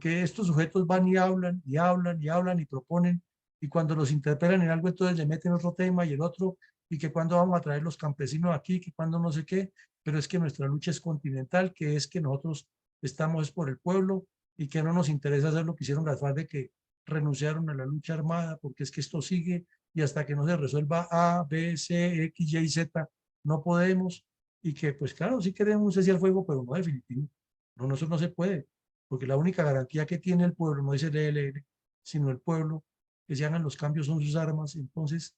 estos sujetos van y hablan y hablan y hablan y proponen, y cuando los interpelan en algo, entonces le meten otro tema y el otro, y que cuando vamos a traer los campesinos aquí, que cuando no sé qué, pero es que nuestra lucha es continental, que es que nosotros estamos por el pueblo, y que no nos interesa hacer lo que hicieron las FARC, de que renunciaron a la lucha armada porque es que esto sigue y hasta que no se resuelva A, B, C, X, Y, Z, no podemos. Y que, pues claro, sí queremos un cese al fuego, pero no definitivo. No, eso no se puede, porque la única garantía que tiene el pueblo, no es el ELN, sino el pueblo, que se hagan los cambios son sus armas. Entonces,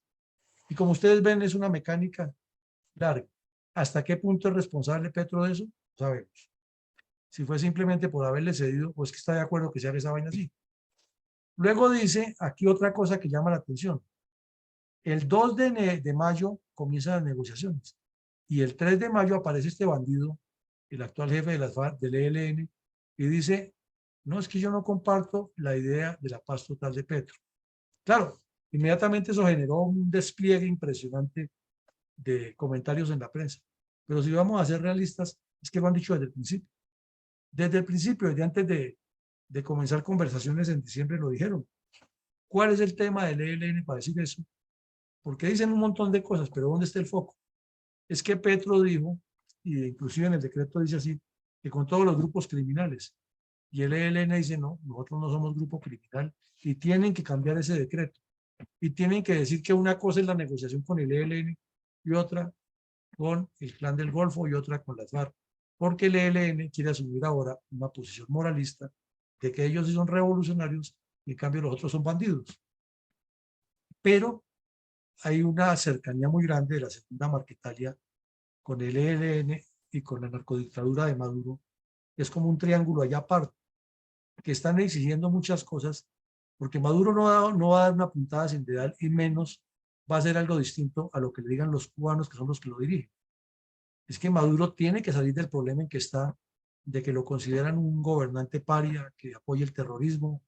y como ustedes ven, es una mecánica larga. ¿Hasta qué punto es responsable Petro de eso? No sabemos. Si fue simplemente por haberle cedido, pues que está de acuerdo que se haga esa vaina así. Luego dice aquí otra cosa que llama la atención. El 2 de mayo comienzan las negociaciones y el 3 de mayo aparece este bandido, el actual jefe de las FARC, del ELN, y dice, no, es que yo no comparto la idea de la paz total de Petro. Claro, inmediatamente eso generó un despliegue impresionante de comentarios en la prensa. Pero si vamos a ser realistas, es que lo han dicho desde el principio. Desde el principio, desde antes de comenzar conversaciones en diciembre lo dijeron. ¿Cuál es el tema del ELN para decir eso? Porque dicen un montón de cosas, pero ¿dónde está el foco? Es que Petro dijo, y inclusive en el decreto dice así, que con todos los grupos criminales. Y el ELN dice, no, nosotros no somos grupo criminal y tienen que cambiar ese decreto. Y tienen que decir que una cosa es la negociación con el ELN y otra con el Clan del Golfo y otra con las FARC. Porque el ELN quiere asumir ahora una posición moralista de que ellos sí son revolucionarios y en cambio los otros son bandidos. Pero hay una cercanía muy grande de la segunda Marquetalia con el ELN y con la narcodictadura de Maduro. Es como un triángulo allá aparte, que están exigiendo muchas cosas, porque Maduro no va a dar una puntada sin dedal y menos va a hacer algo distinto a lo que le digan los cubanos, que son los que lo dirigen. Es que Maduro tiene que salir del problema en que está, de que lo consideran un gobernante paria, que apoya el terrorismo,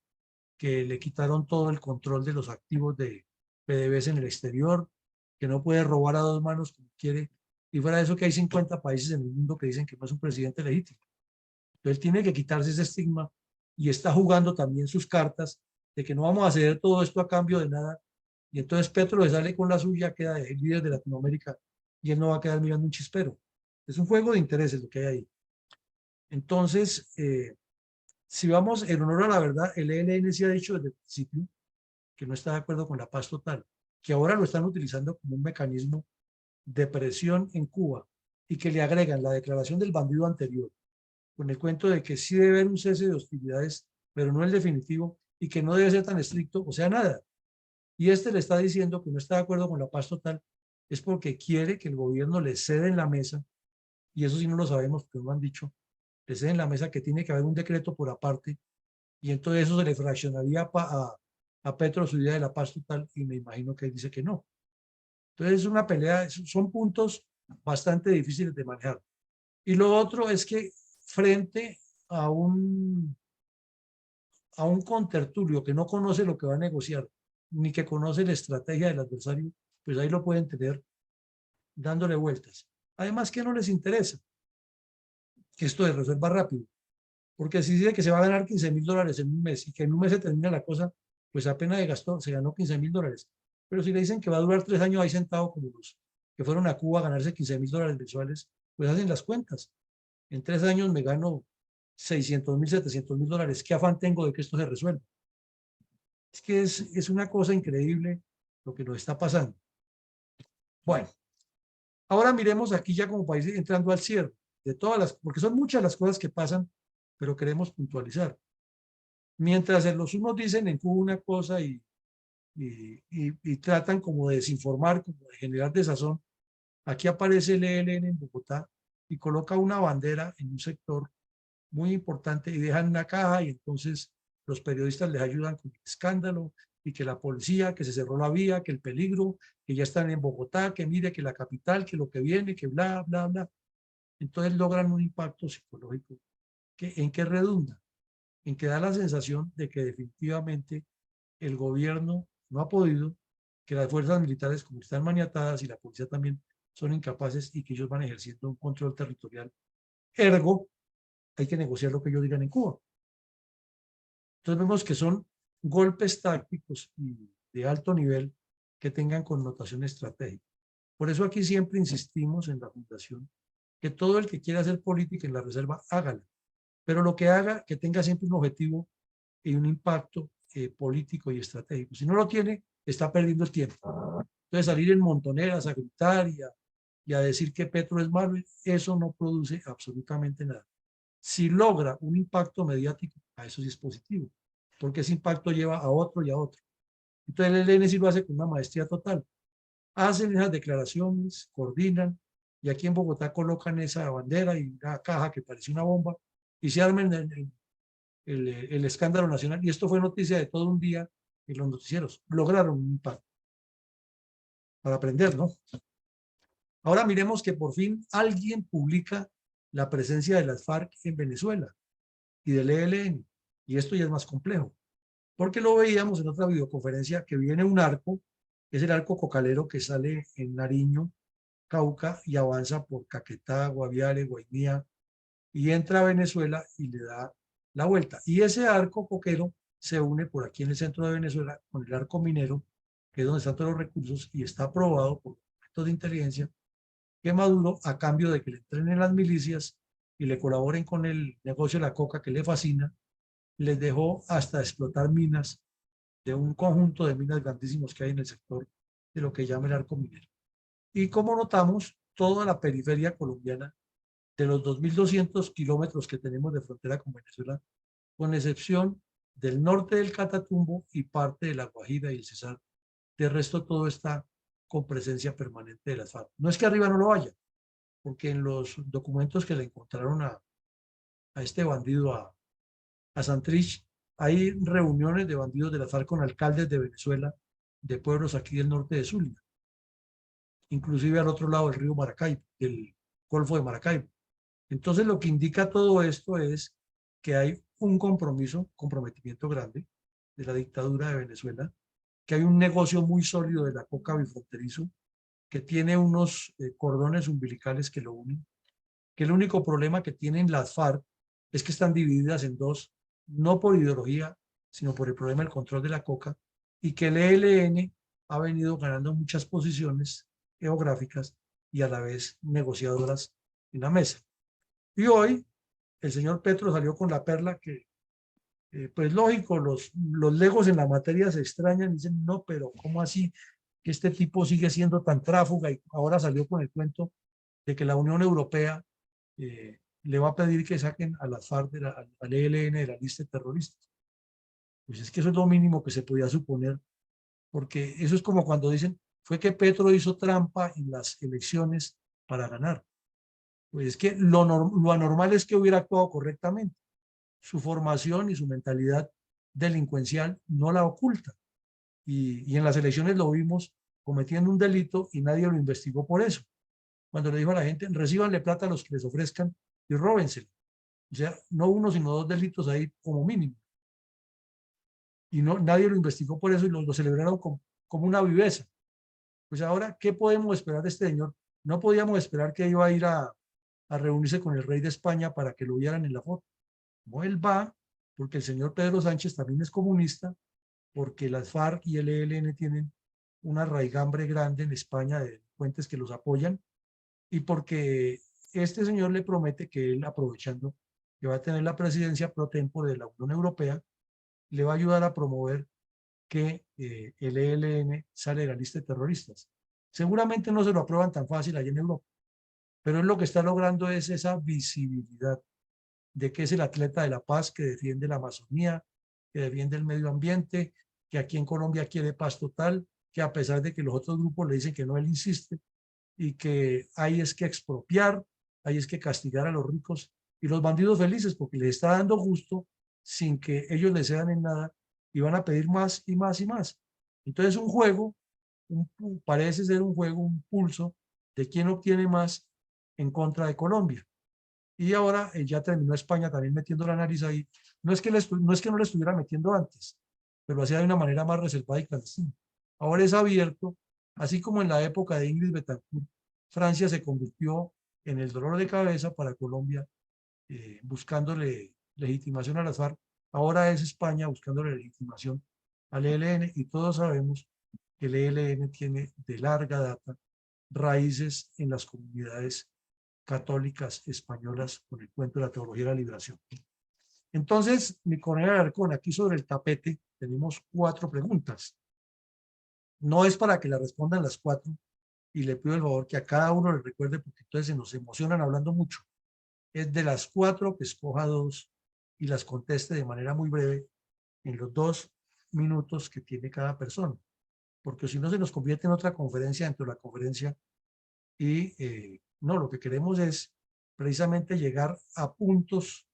que le quitaron todo el control de los activos de PDVSA en el exterior, que no puede robar a dos manos como quiere, y fuera de eso que hay 50 países en el mundo que dicen que no es un presidente legítimo. Entonces él tiene que quitarse ese estigma y está jugando también sus cartas de que no vamos a hacer todo esto a cambio de nada. Y entonces Petro le sale con la suya, queda el líder de Latinoamérica y él no va a quedar mirando un chispero. Es un juego de intereses lo que hay ahí. Entonces, si vamos en honor a la verdad, el ELN sí ha dicho desde el principio que no está de acuerdo con la paz total, que ahora lo están utilizando como un mecanismo de presión en Cuba y que le agregan la declaración del bandido anterior, con el cuento de que sí debe haber un cese de hostilidades, pero no el definitivo y que no debe ser tan estricto, o sea, nada. Y este le está diciendo que no está de acuerdo con la paz total, es porque quiere que el gobierno le ceda en la mesa, y eso sí no lo sabemos, pero lo han dicho, le cede en la mesa que tiene que haber un decreto por aparte, y entonces eso se le fraccionaría a Petro su idea de la paz total, y me imagino que él dice que no. Entonces es una pelea, son puntos bastante difíciles de manejar. Y lo otro es que frente a un contertulio que no conoce lo que va a negociar, ni que conoce la estrategia del adversario, pues ahí lo pueden tener dándole vueltas. Además que no les interesa que esto se resuelva rápido, porque si dice que se va a ganar $15,000 en un mes y que en un mes se termina la cosa, pues apenas se ganó $15,000. Pero si le dicen que va a durar 3 años ahí sentado como los que fueron a Cuba a ganarse $15,000 mensuales, pues hacen las cuentas. En 3 años me gano $600,000, $700,000. ¿Qué afán tengo de que esto se resuelva? Es que es una cosa increíble lo que nos está pasando. Bueno, ahora miremos aquí ya como país entrando al cierre de todas las, porque son muchas las cosas que pasan, pero queremos puntualizar. Mientras los unos dicen en Cuba una cosa y tratan como de desinformar, como de generar desazón, aquí aparece el ELN en Bogotá y coloca una bandera en un sector muy importante y dejan una caja y entonces los periodistas les ayudan con el escándalo y que la policía, que se cerró la vía, que el peligro, que ya están en Bogotá, que mire que la capital, que lo que viene, que bla, bla, bla. Entonces logran un impacto psicológico. ¿En qué redunda? En que da la sensación de que definitivamente el gobierno no ha podido, que las fuerzas militares como están maniatadas y la policía también son incapaces y que ellos van ejerciendo un control territorial. Ergo, hay que negociar lo que ellos digan en Cuba. Entonces vemos que son golpes tácticos y de alto nivel que tengan connotación estratégica. Por eso aquí siempre insistimos en la Fundación que todo el que quiera hacer política en la reserva, hágala. Pero lo que haga, que tenga siempre un objetivo y un impacto político y estratégico. Si no lo tiene, está perdiendo el tiempo. Entonces salir en montoneras a gritar y a decir que Petro es malo, eso no produce absolutamente nada. Si logra un impacto mediático, a eso sí es positivo, porque ese impacto lleva a otro y a otro. Entonces el ELN sí lo hace con una maestría total. Hacen esas declaraciones, coordinan, y aquí en Bogotá colocan esa bandera y una caja que parece una bomba, y se arman el escándalo nacional. Y esto fue noticia de todo un día en los noticieros. Lograron un impacto para aprender, ¿no? Ahora miremos que por fin alguien publica la presencia de las FARC en Venezuela y del ELN. Y esto ya es más complejo, porque lo veíamos en otra videoconferencia que viene un arco, que es el arco cocalero que sale en Nariño, Cauca, y avanza por Caquetá, Guaviare, Guainía, y entra a Venezuela y le da la vuelta. Y ese arco coquero se une por aquí en el centro de Venezuela con el arco minero, que es donde están todos los recursos, y está aprobado por los de inteligencia que Maduro, a cambio de que le entrenen las milicias y le colaboren con el negocio de la coca que le fascina, les dejó hasta explotar minas de un conjunto de minas grandísimos que hay en el sector de lo que llama el arco minero. Y como notamos, toda la periferia colombiana, de los 2.200 kilómetros que tenemos de frontera con Venezuela, con excepción del norte del Catatumbo y parte de la Guajira y el Cesar, de resto todo está con presencia permanente de las FARC. No es que arriba no lo haya, porque en los documentos que le encontraron a este bandido, a Santrich, hay reuniones de bandidos de la FARC con alcaldes de Venezuela, de pueblos aquí del norte de Zulia, inclusive al otro lado del río Maracaibo, del Golfo de Maracaibo. Entonces lo que indica todo esto es que hay un comprometimiento grande de la dictadura de Venezuela, que hay un negocio muy sólido de la coca bifronterizo, que tiene unos cordones umbilicales que lo unen, que el único problema que tienen las FARC es que están divididas en dos, no por ideología, sino por el problema del control de la coca, y que el ELN ha venido ganando muchas posiciones geográficas y a la vez negociadoras en la mesa. Y hoy el señor Petro salió con la perla que, pues lógico, los legos en la materia se extrañan y dicen, no, pero ¿cómo así que este tipo sigue siendo tan tráfuga? Y ahora salió con el cuento de que la Unión Europea le va a pedir que saquen a las FARC, al ELN de la lista de terroristas. Pues es que eso es lo mínimo que se podía suponer, porque eso es como cuando dicen, fue que Petro hizo trampa en las elecciones para ganar. Pues es que lo anormal es que hubiera actuado correctamente. Su formación y su mentalidad delincuencial no la oculta. Y en las elecciones lo vimos cometiendo un delito y nadie lo investigó por eso. Cuando le dijo a la gente, recíbanle plata a los que les ofrezcan y róbensela. O sea, no uno, sino dos delitos ahí como mínimo. Y no, nadie lo investigó por eso y lo celebraron como una viveza. Pues ahora, ¿qué podemos esperar de este señor? No podíamos esperar que iba a ir a reunirse con el rey de España para que lo vieran en la foto. No, él va porque el señor Pedro Sánchez también es comunista, porque las FARC y el ELN tienen una raigambre grande en España de delincuentes que los apoyan, y porque este señor le promete que él, aprovechando que va a tener la presidencia pro tempore de la Unión Europea, le va a ayudar a promover que el ELN sale de la lista de terroristas. Seguramente no se lo aprueban tan fácil allá en Europa, pero él lo que está logrando es esa visibilidad de que es el atleta de la paz que defiende la Amazonía, que defiende el medio ambiente, que aquí en Colombia quiere paz total, que a pesar de que los otros grupos le dicen que no, él insiste, y que hay es que expropiar, hay es que castigar a los ricos y los bandidos felices porque les está dando gusto sin que ellos les sean en nada y van a pedir más y más y más. Entonces un juego, parece ser un juego, un pulso de quién obtiene más en contra de Colombia. Y ahora ya terminó España también metiendo la nariz ahí. No es que no le estuviera metiendo antes, pero lo hacía de una manera más reservada y clandestina. Ahora es abierto, así como en la época de Ingrid Betancourt, Francia se convirtió en el dolor de cabeza para Colombia, buscándole legitimación a las FARC. Ahora es España buscándole legitimación al ELN, y todos sabemos que el ELN tiene de larga data raíces en las comunidades católicas españolas con el cuento de la teología de la liberación. Entonces, mi coronel Alarcón, aquí sobre el tapete tenemos 4 preguntas. No es para que la respondan las 4 y le pido el favor que a cada uno le recuerde porque entonces se nos emocionan hablando mucho. Es de las 4 que escoja 2 y las conteste de manera muy breve en los 2 minutos que tiene cada persona, porque si no se nos convierte en otra conferencia dentro de la conferencia y no, lo que queremos es precisamente llegar a puntos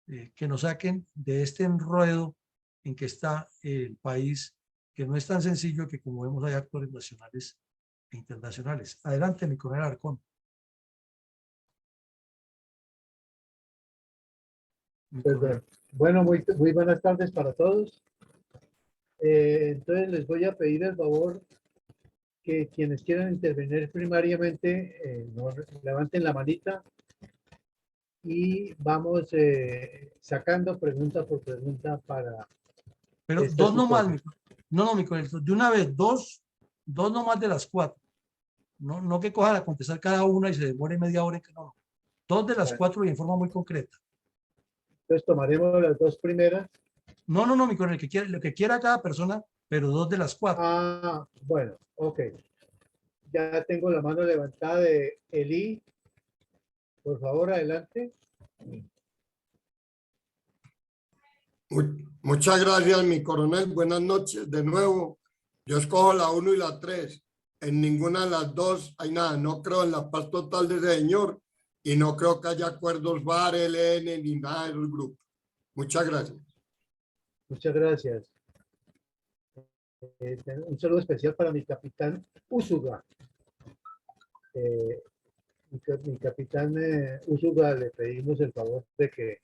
que nos saquen de este enredo en que está el país, que no es tan sencillo, que como vemos hay actores nacionales e internacionales. Adelante, mi coronel Arcón. Perdón. Bueno, muy buenas tardes para todos. Entonces les voy a pedir el favor que quienes quieran intervenir primariamente levanten la manita y vamos sacando pregunta por pregunta para Pero esta 2 nomás, situación. no, mi coronel, de una vez, 2 nomás de las 4. No, no que cojan a contestar cada una y se demore media hora. No, 2 de las 4 y en forma muy concreta. Entonces tomaremos las 2 primeras. No, mi coronel, lo que quiera cada persona, pero 2 de las 4. Ah, bueno, ok. Ya tengo la mano levantada de Eli. Por favor, adelante. Muchas gracias, mi coronel. Buenas noches. De nuevo, yo escojo la 1 y la 3. En ninguna de las 2 hay nada. No creo en la paz total de ese señor y no creo que haya acuerdos VAR, ELN ni nada de los grupos. Muchas gracias. Muchas gracias. Un saludo especial para mi capitán Úsuga. Mi capitán Úsuga, le pedimos el favor de que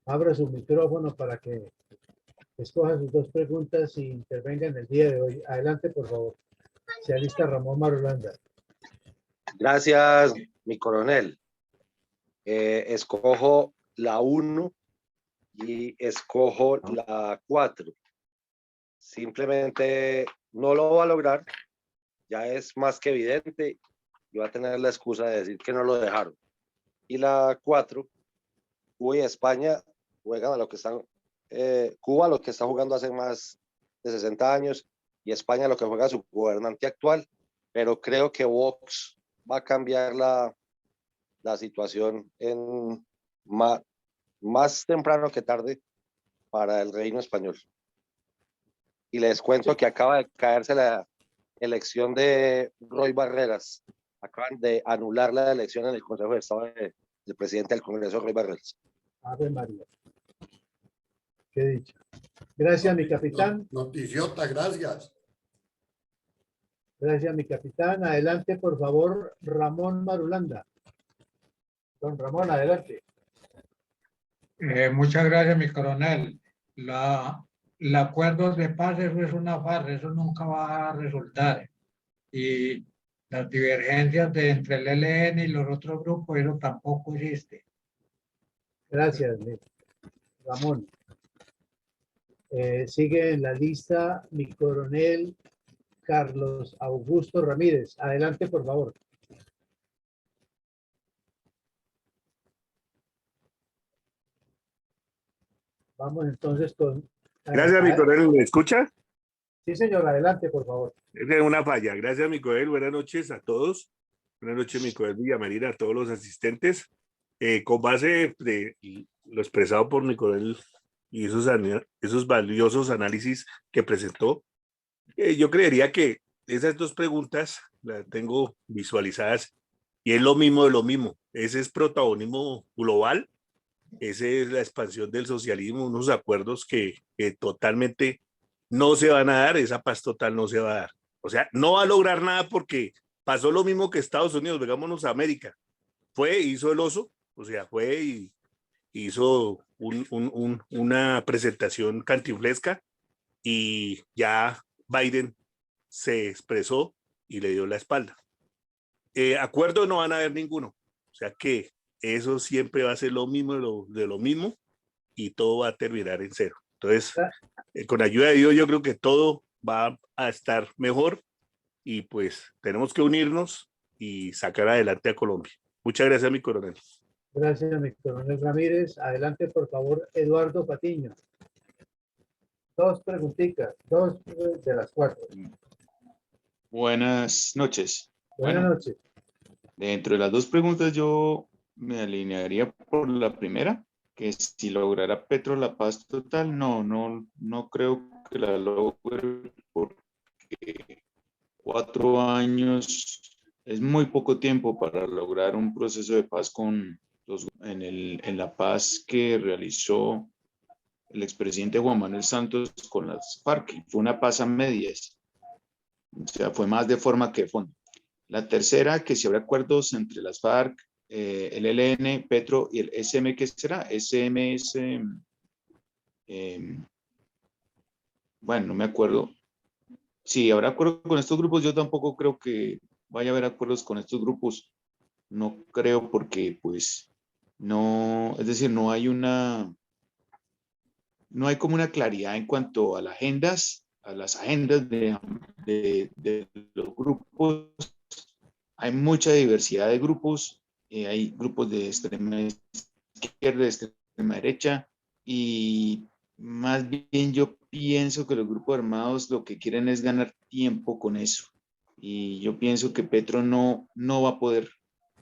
abra su micrófono para que escoja sus 2 preguntas y intervenga en el día de hoy. Adelante, por favor. Se alista Ramón Marulanda. Gracias, mi coronel. Escojo la 1 y escojo la 4. Simplemente no lo va a lograr. Ya es más que evidente. Y va a tener la excusa de decir que no lo dejaron. Y la 4, Cuba y España juegan a lo que están, Cuba lo que está jugando hace más de 60 años y España lo que juega su gobernante actual, pero creo que Vox va a cambiar la situación en más temprano que tarde para el reino español. Y les cuento que acaba de caerse la elección de Roy Barreras. Acaban de anular la elección en el Consejo de Estado del presidente del Congreso, Roy Barreras. Ave María. Qué dicho. Gracias, mi capitán. Noticiota, gracias. Gracias, mi capitán. Adelante, por favor, Ramón Marulanda. Don Ramón, adelante. Muchas gracias, mi coronel. El acuerdo de paz, eso es una farsa, eso nunca va a resultar. Y las divergencias entre el ELN y los otros grupos, eso tampoco existe. Gracias, Ramón. Sigue en la lista mi coronel Carlos Augusto Ramírez. Adelante, por favor. Vamos entonces con... Gracias, mi coronel. ¿Me escucha? Sí, señor. Adelante, por favor. Es una falla. Gracias, mi coronel. Buenas noches a todos. Buenas noches, mi coronel Villamarina, a todos los asistentes. Con base de lo expresado por mi coronel y esos valiosos análisis que presentó, yo creería que esas 2 preguntas las tengo visualizadas y es lo mismo de lo mismo. Ese es protagonismo global. Esa es la expansión del socialismo, unos acuerdos que totalmente no se van a dar, esa paz total no se va a dar. O sea, no va a lograr nada porque pasó lo mismo que Estados Unidos, veámonos a América. Hizo el oso, o sea, fue y hizo una presentación cantinflesca y ya Biden se expresó y le dio la espalda. Acuerdos no van a haber ninguno, o sea que eso siempre va a ser lo mismo de lo mismo y todo va a terminar en cero. Entonces, con ayuda de Dios, yo creo que todo va a estar mejor y pues tenemos que unirnos y sacar adelante a Colombia. Muchas gracias, mi coronel. Gracias, mi coronel Ramírez. Adelante, por favor, Eduardo Patiño. Dos preguntitas, dos de las cuatro. Buenas noches. Buenas Bueno, noches. dentro de las dos preguntas yo me alinearía por la primera, que si logrará Petro la paz total, no creo que la logre porque 4 años es muy poco tiempo para lograr un proceso de paz en la paz que realizó el expresidente Juan Manuel Santos con las FARC. Fue una paz a medias, o sea, fue más de forma que de fondo. La tercera, que si habrá acuerdos entre las FARC, el ELN, Petro y el SM, ¿qué será? SMS, bueno, no me acuerdo. Si habrá acuerdos con estos grupos, yo tampoco creo que vaya a haber acuerdos con estos grupos. No creo porque, pues, no, es decir, no hay como una claridad en cuanto a las agendas de los grupos. Hay mucha diversidad de grupos, hay grupos de extrema izquierda, de extrema derecha, y más bien yo pienso que los grupos armados lo que quieren es ganar tiempo con eso. Y yo pienso que Petro no va a poder,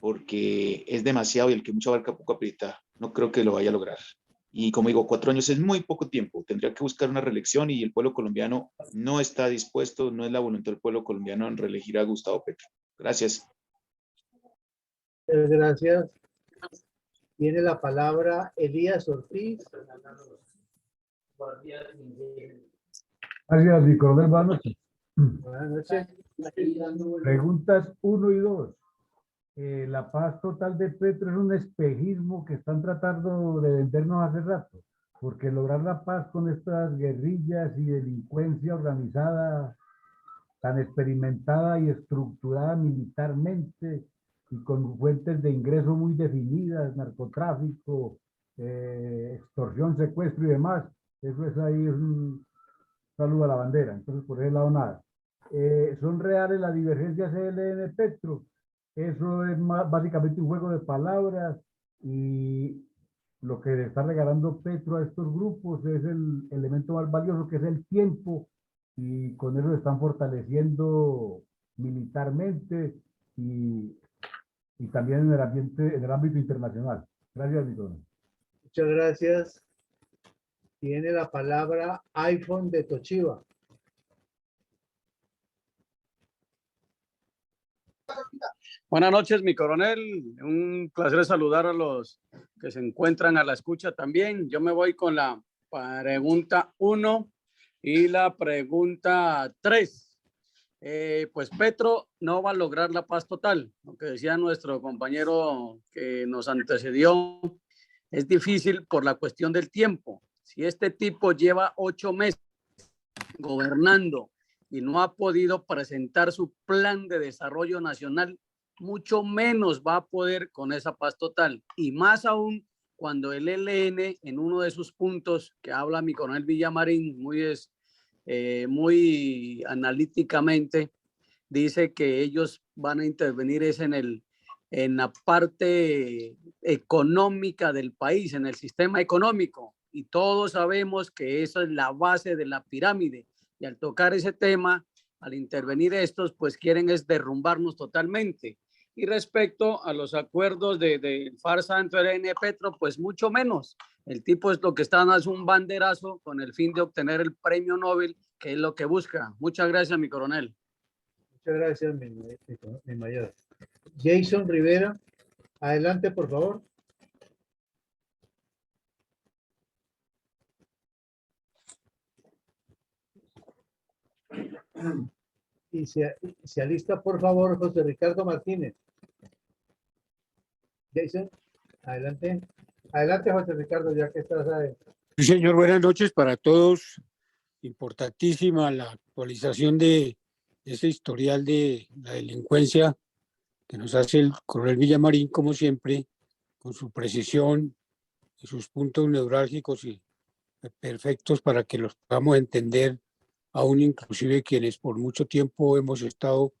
porque es demasiado y el que mucho abarca poco aprieta. No creo que lo vaya a lograr. Y como digo, 4 años es muy poco tiempo. Tendría que buscar una reelección y el pueblo colombiano no está dispuesto, no es la voluntad del pueblo colombiano en reelegir a Gustavo Petro. Gracias. Gracias. Tiene la palabra Elías Ortiz. Gracias, mi coronel. Buenas noches. Buenas noches. Preguntas 1 y 2. La paz total de Petro es un espejismo que están tratando de vendernos hace rato, porque lograr la paz con estas guerrillas y delincuencia organizada tan experimentada y estructurada militarmente y con fuentes de ingreso muy definidas, narcotráfico, extorsión, secuestro y demás, eso es ahí un saludo a la bandera. Entonces, por ese lado, nada. Son reales las divergencias ELN-Petro. Eso es básicamente un juego de palabras y lo que le está regalando Petro a estos grupos es el elemento más valioso, que es el tiempo, y con eso se están fortaleciendo militarmente y también en el ambiente, en el ámbito internacional. Gracias, Víctor. Muchas gracias. Tiene la palabra iPhone de Toshiba. Buenas noches, mi coronel. Un placer saludar a los que se encuentran a la escucha también. Yo me voy con la pregunta 1 y la pregunta 3. Pues Petro no va a lograr la paz total. Lo que decía nuestro compañero que nos antecedió, es difícil por la cuestión del tiempo. Si este tipo lleva 8 meses gobernando y no ha podido presentar su plan de desarrollo nacional, mucho menos va a poder con esa paz total. Y más aún cuando el ELN, en uno de sus puntos que habla mi coronel Villamarín muy analíticamente, dice que ellos van a intervenir en la parte económica del país, en el sistema económico. Y todos sabemos que esa es la base de la pirámide. Y al tocar ese tema, al intervenir estos, pues quieren es derrumbarnos totalmente. Y respecto a los acuerdos de farsa entre ELN y Petro, pues mucho menos. El tipo es lo que está dando, es un banderazo con el fin de obtener el premio Nobel, que es lo que busca. Muchas gracias, mi coronel. Muchas gracias, mi mayor. Jason Rivera, adelante, por favor. Y se alista, por favor, José Ricardo Martínez. Jason, adelante. Adelante, José Ricardo, ya que estás ahí. Sí, señor, buenas noches para todos. Importantísima la actualización de ese historial de la delincuencia que nos hace el coronel Villamarín, como siempre, con su precisión y sus puntos neurálgicos y perfectos para que los podamos entender, aún inclusive quienes por mucho tiempo hemos estado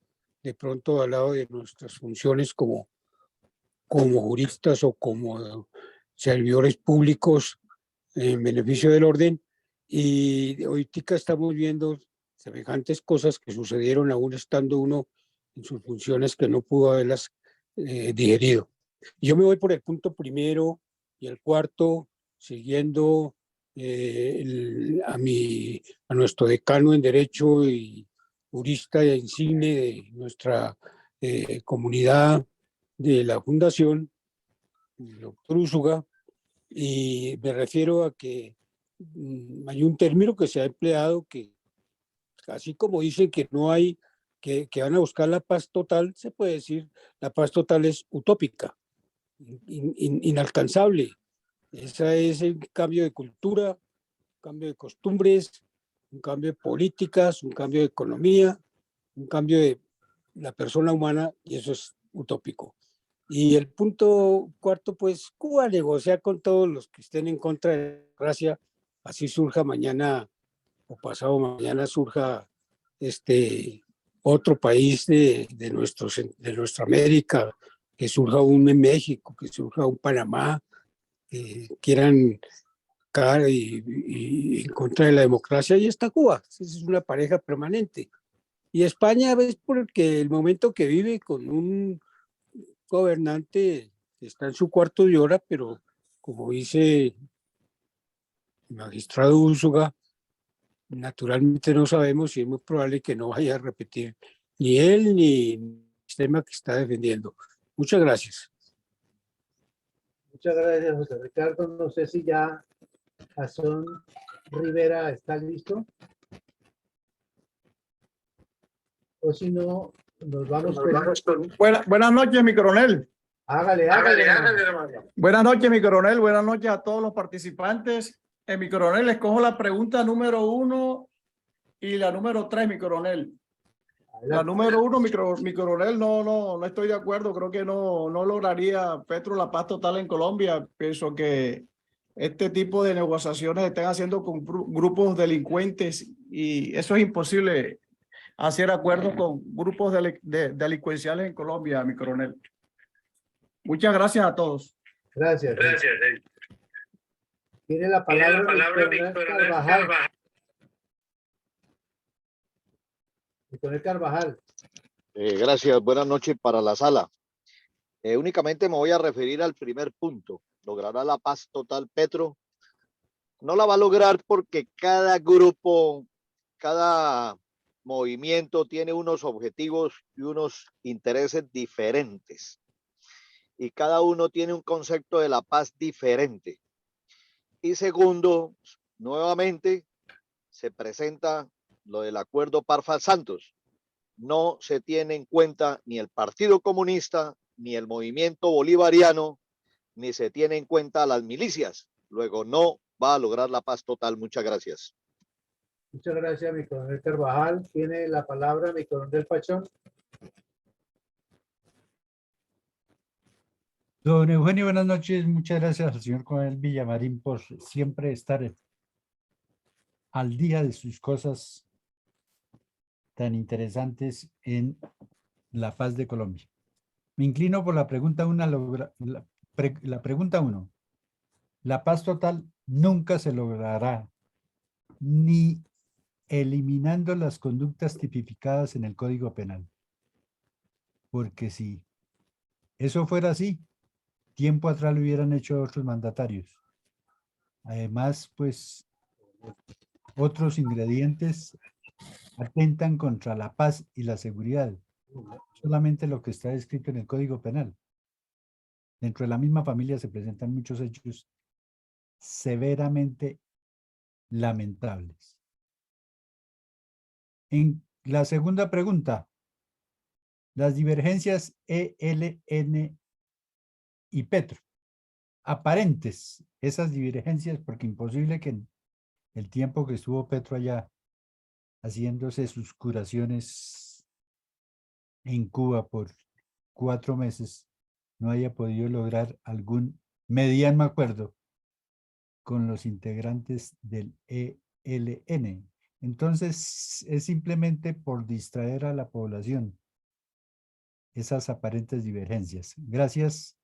de pronto al lado de nuestras funciones como como juristas o como servidores públicos en beneficio del orden. Y ahorita estamos viendo semejantes cosas que sucedieron aún estando uno en sus funciones que no pudo haberlas digerido. Yo me voy por el punto primero y el cuarto, siguiendo a nuestro decano en Derecho y jurista insigne de nuestra comunidad de la Fundación, el doctor Úsuga, y me refiero a que hay un término que se ha empleado que, así como dicen que no hay, que van a buscar la paz total, se puede decir la paz total es utópica, inalcanzable. Ese es el cambio de cultura, un cambio de costumbres, un cambio de políticas, un cambio de economía, un cambio de la persona humana, y eso es utópico. Y el punto cuarto, pues Cuba negocia con todos los que estén en contra de la democracia, así surja mañana o pasado mañana surja otro país de nuestra América, que surja un en México, que surja un Panamá, que quieran caer y en contra de la democracia, y está Cuba. Es una pareja permanente. Y España es porque el momento que vive con un gobernante que está en su cuarto de hora, pero como dice el magistrado Úsuga, naturalmente no sabemos y es muy probable que no vaya a repetir ni él ni el sistema que está defendiendo. Muchas gracias. Muchas gracias, José Ricardo. No sé si ya Jason Rivera está listo. O si no, nos vamos con... Buenas noches, mi coronel. Hágale, hermano. Buenas noches, mi coronel. Buenas noches a todos los participantes. Mi coronel, escojo la pregunta número 1 y la número 3, mi coronel. La número 1, mi coronel, no estoy de acuerdo. Creo que no lograría Petro la paz total en Colombia. Pienso que este tipo de negociaciones están haciendo con grupos delincuentes y eso es imposible, hacer acuerdos con grupos delincuenciales en Colombia, mi coronel. Muchas gracias a todos. Gracias. Tiene la palabra Víctor Carvajal. Víctor Carvajal. Gracias, buenas noches para la sala. Únicamente me voy a referir al primer punto. ¿Logrará la paz total Petro? No la va a lograr porque cada grupo, cada movimiento tiene unos objetivos y unos intereses diferentes. Y cada uno tiene un concepto de la paz diferente. Y segundo, nuevamente se presenta lo del acuerdo Parfal-Santos. No se tiene en cuenta ni el Partido Comunista, ni el movimiento bolivariano, ni se tiene en cuenta las milicias. Luego no va a lograr la paz total. Muchas gracias. Muchas gracias, mi coronel Carvajal. Tiene la palabra mi coronel Pachón. Don Eugenio, buenas noches. Muchas gracias al señor coronel Villamarín por siempre estar al día de sus cosas tan interesantes en la paz de Colombia. Me inclino por la pregunta 1. La pregunta 1. La paz total nunca se logrará ni eliminando las conductas tipificadas en el Código Penal. Porque si eso fuera así, tiempo atrás lo hubieran hecho otros mandatarios. Además, pues, otros ingredientes atentan contra la paz y la seguridad. Solamente lo que está escrito en el Código Penal. Dentro de la misma familia se presentan muchos hechos severamente lamentables. En la segunda pregunta, las divergencias ELN y Petro, aparentes esas divergencias, porque imposible que en el tiempo que estuvo Petro allá haciéndose sus curaciones en Cuba por 4 meses, no haya podido lograr algún mediano acuerdo con los integrantes del ELN. Entonces, es simplemente por distraer a la población esas aparentes divergencias. Gracias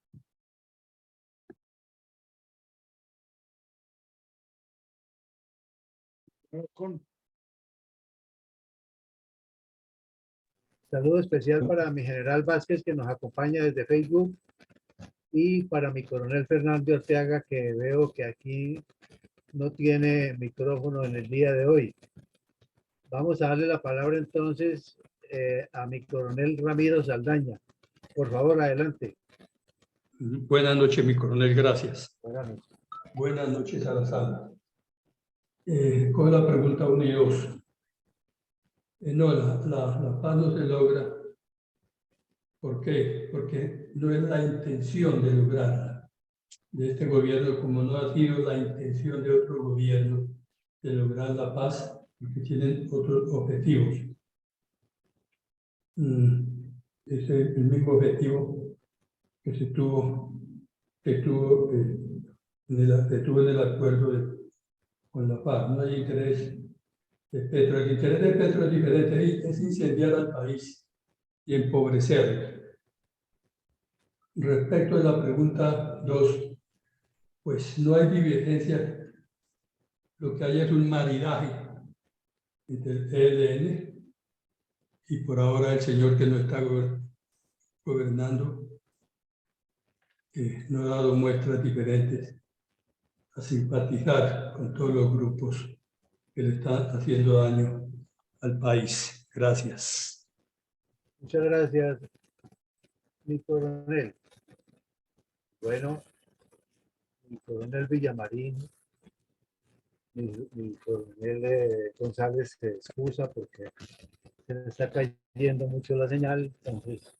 Saludo especial para mi general Vázquez, que nos acompaña desde Facebook, y para mi coronel Fernando Orteaga, que veo que aquí no tiene micrófono en el día de hoy. Vamos a darle la palabra entonces a mi coronel Ramiro Saldaña. Por favor, adelante. Buenas noches, mi coronel, gracias. Buenas noches. Buenas noches a la sala. Con la pregunta 1 y 2. No, la paz no se logra. ¿Por qué? Porque no es la intención de lograrla de este gobierno, como no ha sido la intención de otro gobierno de lograr la paz, porque tienen otros objetivos. Es el mismo objetivo que se tuvo en el acuerdo con la paz. No hay interés de Petro. El interés de Petro es diferente, es incendiar al país y empobrecerlo. Respecto a la pregunta 2, pues no hay divergencia. Lo que hay es un maridaje entre el ELN y por ahora el señor que no está gobernando no ha dado muestras diferentes a simpatizar con todos los grupos que le están haciendo daño al país. Gracias. Muchas gracias, mi coronel. Bueno, mi coronel Villamarín, mi coronel González se excusa porque se le está cayendo mucho la señal, entonces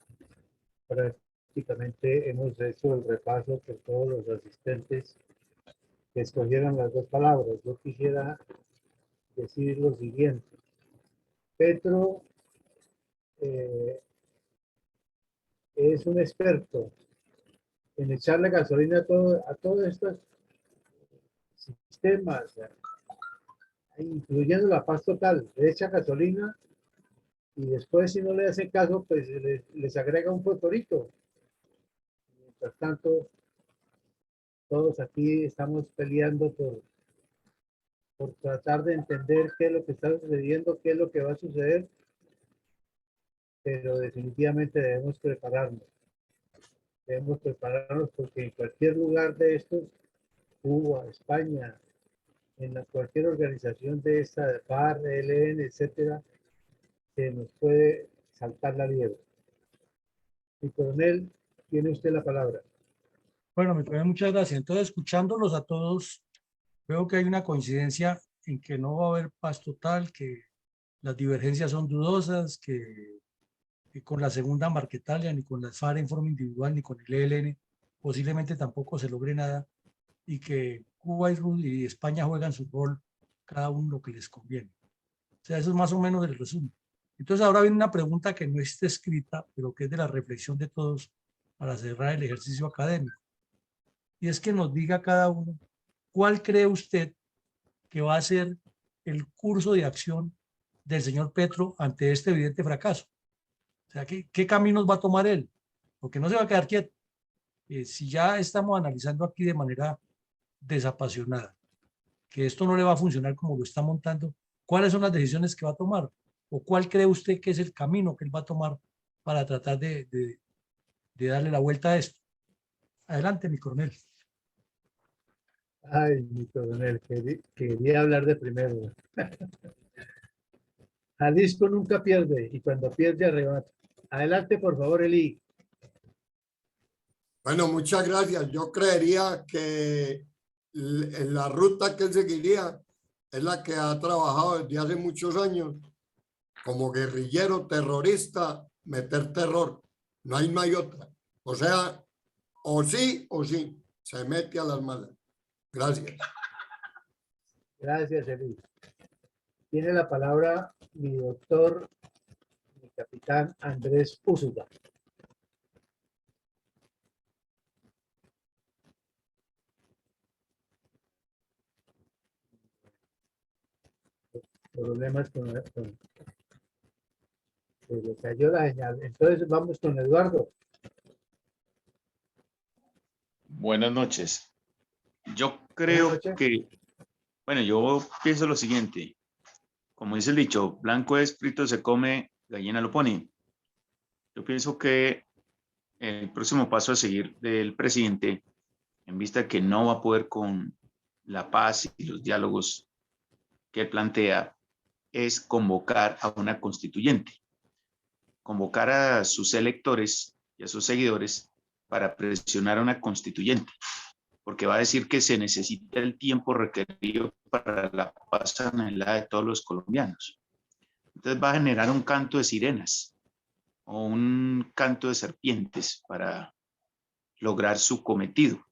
prácticamente hemos hecho el repaso por todos los asistentes que escogieron las dos palabras. Yo quisiera decir lo siguiente. Petro es un experto en echarle gasolina a todos estos sistemas, incluyendo la paz total. Le echa gasolina y después, si no le hacen caso, pues les agrega un fosforito. Mientras tanto, todos aquí estamos peleando por tratar de entender qué es lo que está sucediendo, qué es lo que va a suceder, pero definitivamente debemos prepararnos. Debemos prepararnos porque en cualquier lugar de estos, Cuba, España, en cualquier organización de esta, de FARC, ELN, etcétera, se nos puede saltar la liebre. Mi coronel, tiene usted la palabra. Bueno, mi coronel, muchas gracias. Entonces, escuchándolos a todos, veo que hay una coincidencia en que no va a haber paz total, que las divergencias son dudosas, que con la segunda Marquetalia, ni con la FARC en forma individual, ni con el ELN, posiblemente tampoco se logre nada, y que Cuba y España juegan su rol, cada uno lo que les conviene. O sea, eso es más o menos el resumen. Entonces ahora viene una pregunta que no está escrita, pero que es de la reflexión de todos para cerrar el ejercicio académico. Y es que nos diga cada uno, ¿cuál cree usted que va a ser el curso de acción del señor Petro ante este evidente fracaso? O sea, ¿qué caminos va a tomar él? Porque no se va a quedar quieto. Si ya estamos analizando aquí de manera desapasionada, que esto no le va a funcionar como lo está montando, ¿cuáles son las decisiones que va a tomar? ¿O cuál cree usted que es el camino que él va a tomar para tratar de darle la vuelta a esto? Adelante, mi coronel. Ay, mi coronel, quería hablar de primero. Jalisco nunca pierde y cuando pierde arrebata. Adelante, por favor, Eli. Bueno, muchas gracias. Yo creería que en la ruta que él seguiría es la que ha trabajado desde hace muchos años como guerrillero, terrorista, meter terror. No hay otra. O sea, o sí, se mete a las malas. Gracias. Gracias, Eli. Tiene la palabra mi doctor, mi capitán Andrés Úsuga. Problemas se le cayó la señal. Entonces vamos con Eduardo. Buenas noches. Yo creo que, bueno, yo pienso lo siguiente. como dice el dicho, blanco es frito se come, gallina lo pone. Yo pienso que el próximo paso a seguir del presidente, en vista de que no va a poder con la paz y los diálogos que él plantea, es convocar a una constituyente, convocar a sus electores y a sus seguidores para presionar a una constituyente, porque va a decir que se necesita el tiempo requerido para la paz anhelada de todos los colombianos. Entonces va a generar un canto de sirenas o un canto de serpientes para lograr su cometido.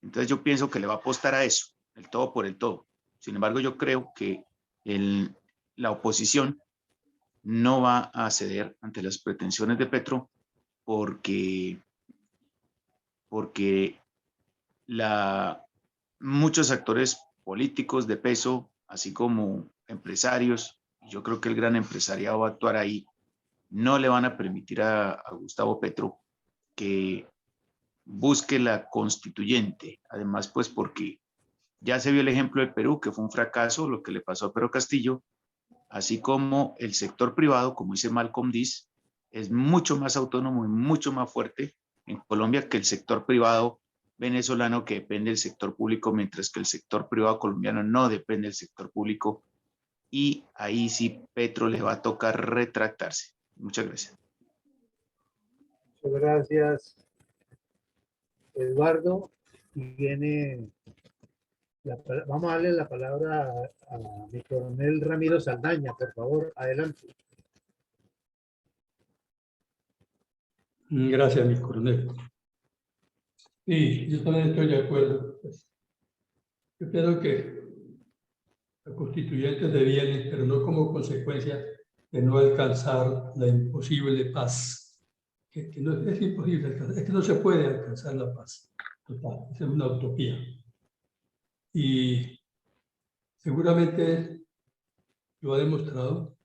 Entonces yo pienso que le va a apostar a eso, el todo por el todo. Sin embargo, yo creo que la oposición no va a ceder ante las pretensiones de Petro porque muchos actores políticos de peso, así como empresarios, yo creo que el gran empresariado va a actuar ahí, no le van a permitir a Gustavo Petro que busque la constituyente. Además, pues porque ya se vio el ejemplo de Perú, que fue un fracaso, lo que le pasó a Pedro Castillo, así como el sector privado, como dice Malcolm Diz, es mucho más autónomo y mucho más fuerte en Colombia que el sector privado venezolano, que depende del sector público, mientras que el sector privado colombiano no depende del sector público, y ahí sí Petro le va a tocar retractarse. Muchas gracias. Muchas gracias, Eduardo. Vamos a darle la palabra a mi coronel Ramiro Saldaña, por favor, adelante. Gracias, mi coronel. Sí, yo también estoy de acuerdo. Yo creo que los constituyentes debían, pero no como consecuencia de no alcanzar la imposible paz. Que no es imposible alcanzar, es que no se puede alcanzar la paz total, es una utopía. Y seguramente lo ha demostrado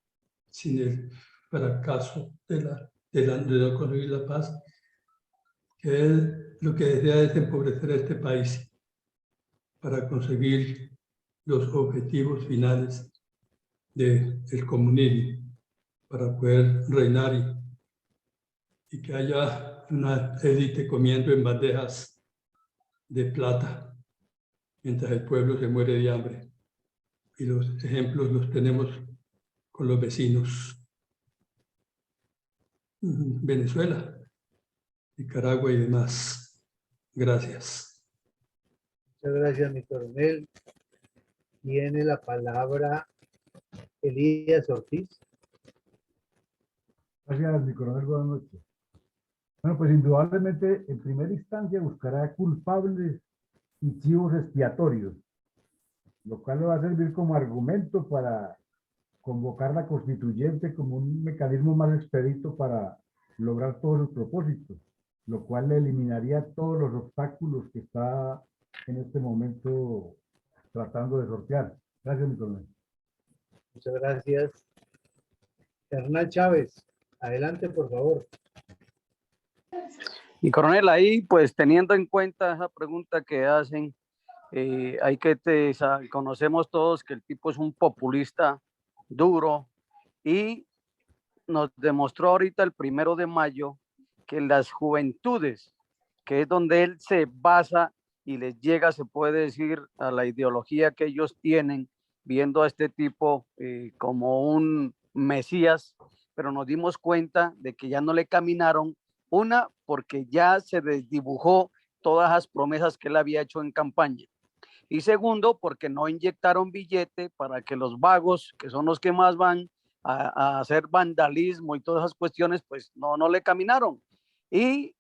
sin el fracaso de no conseguir la paz, que él lo que desea es empobrecer a este país para conseguir los objetivos finales del comunismo, para poder reinar y que haya una élite comiendo en bandejas de plata mientras el pueblo se muere de hambre. Y los ejemplos los tenemos con los vecinos. Venezuela, Nicaragua y demás. Gracias. Muchas gracias, mi coronel. Tiene la palabra Elías Ortiz. Gracias, mi coronel. Buenas noches. Bueno, pues indudablemente, en primera instancia, buscará culpables y chivos expiatorios, lo cual le va a servir como argumento para convocar la constituyente como un mecanismo más expedito para lograr todos los propósitos, lo cual le eliminaría todos los obstáculos que está en este momento tratando de sortear. Gracias, mi coronel. Muchas gracias. Hernán Chávez, adelante, por favor. Y coronel, ahí pues teniendo en cuenta esa pregunta que hacen, hay que conocemos todos que el tipo es un populista duro y nos demostró ahorita el 1 de mayo que las juventudes, que es donde él se basa y les llega, se puede decir, a la ideología que ellos tienen, viendo a este tipo como un mesías, pero nos dimos cuenta de que ya no le caminaron. Una, porque ya se desdibujó todas las promesas que él había hecho en campaña. Y segundo, porque no inyectaron billete para que los vagos, que son los que más van a hacer vandalismo y todas esas cuestiones, pues no le caminaron. Y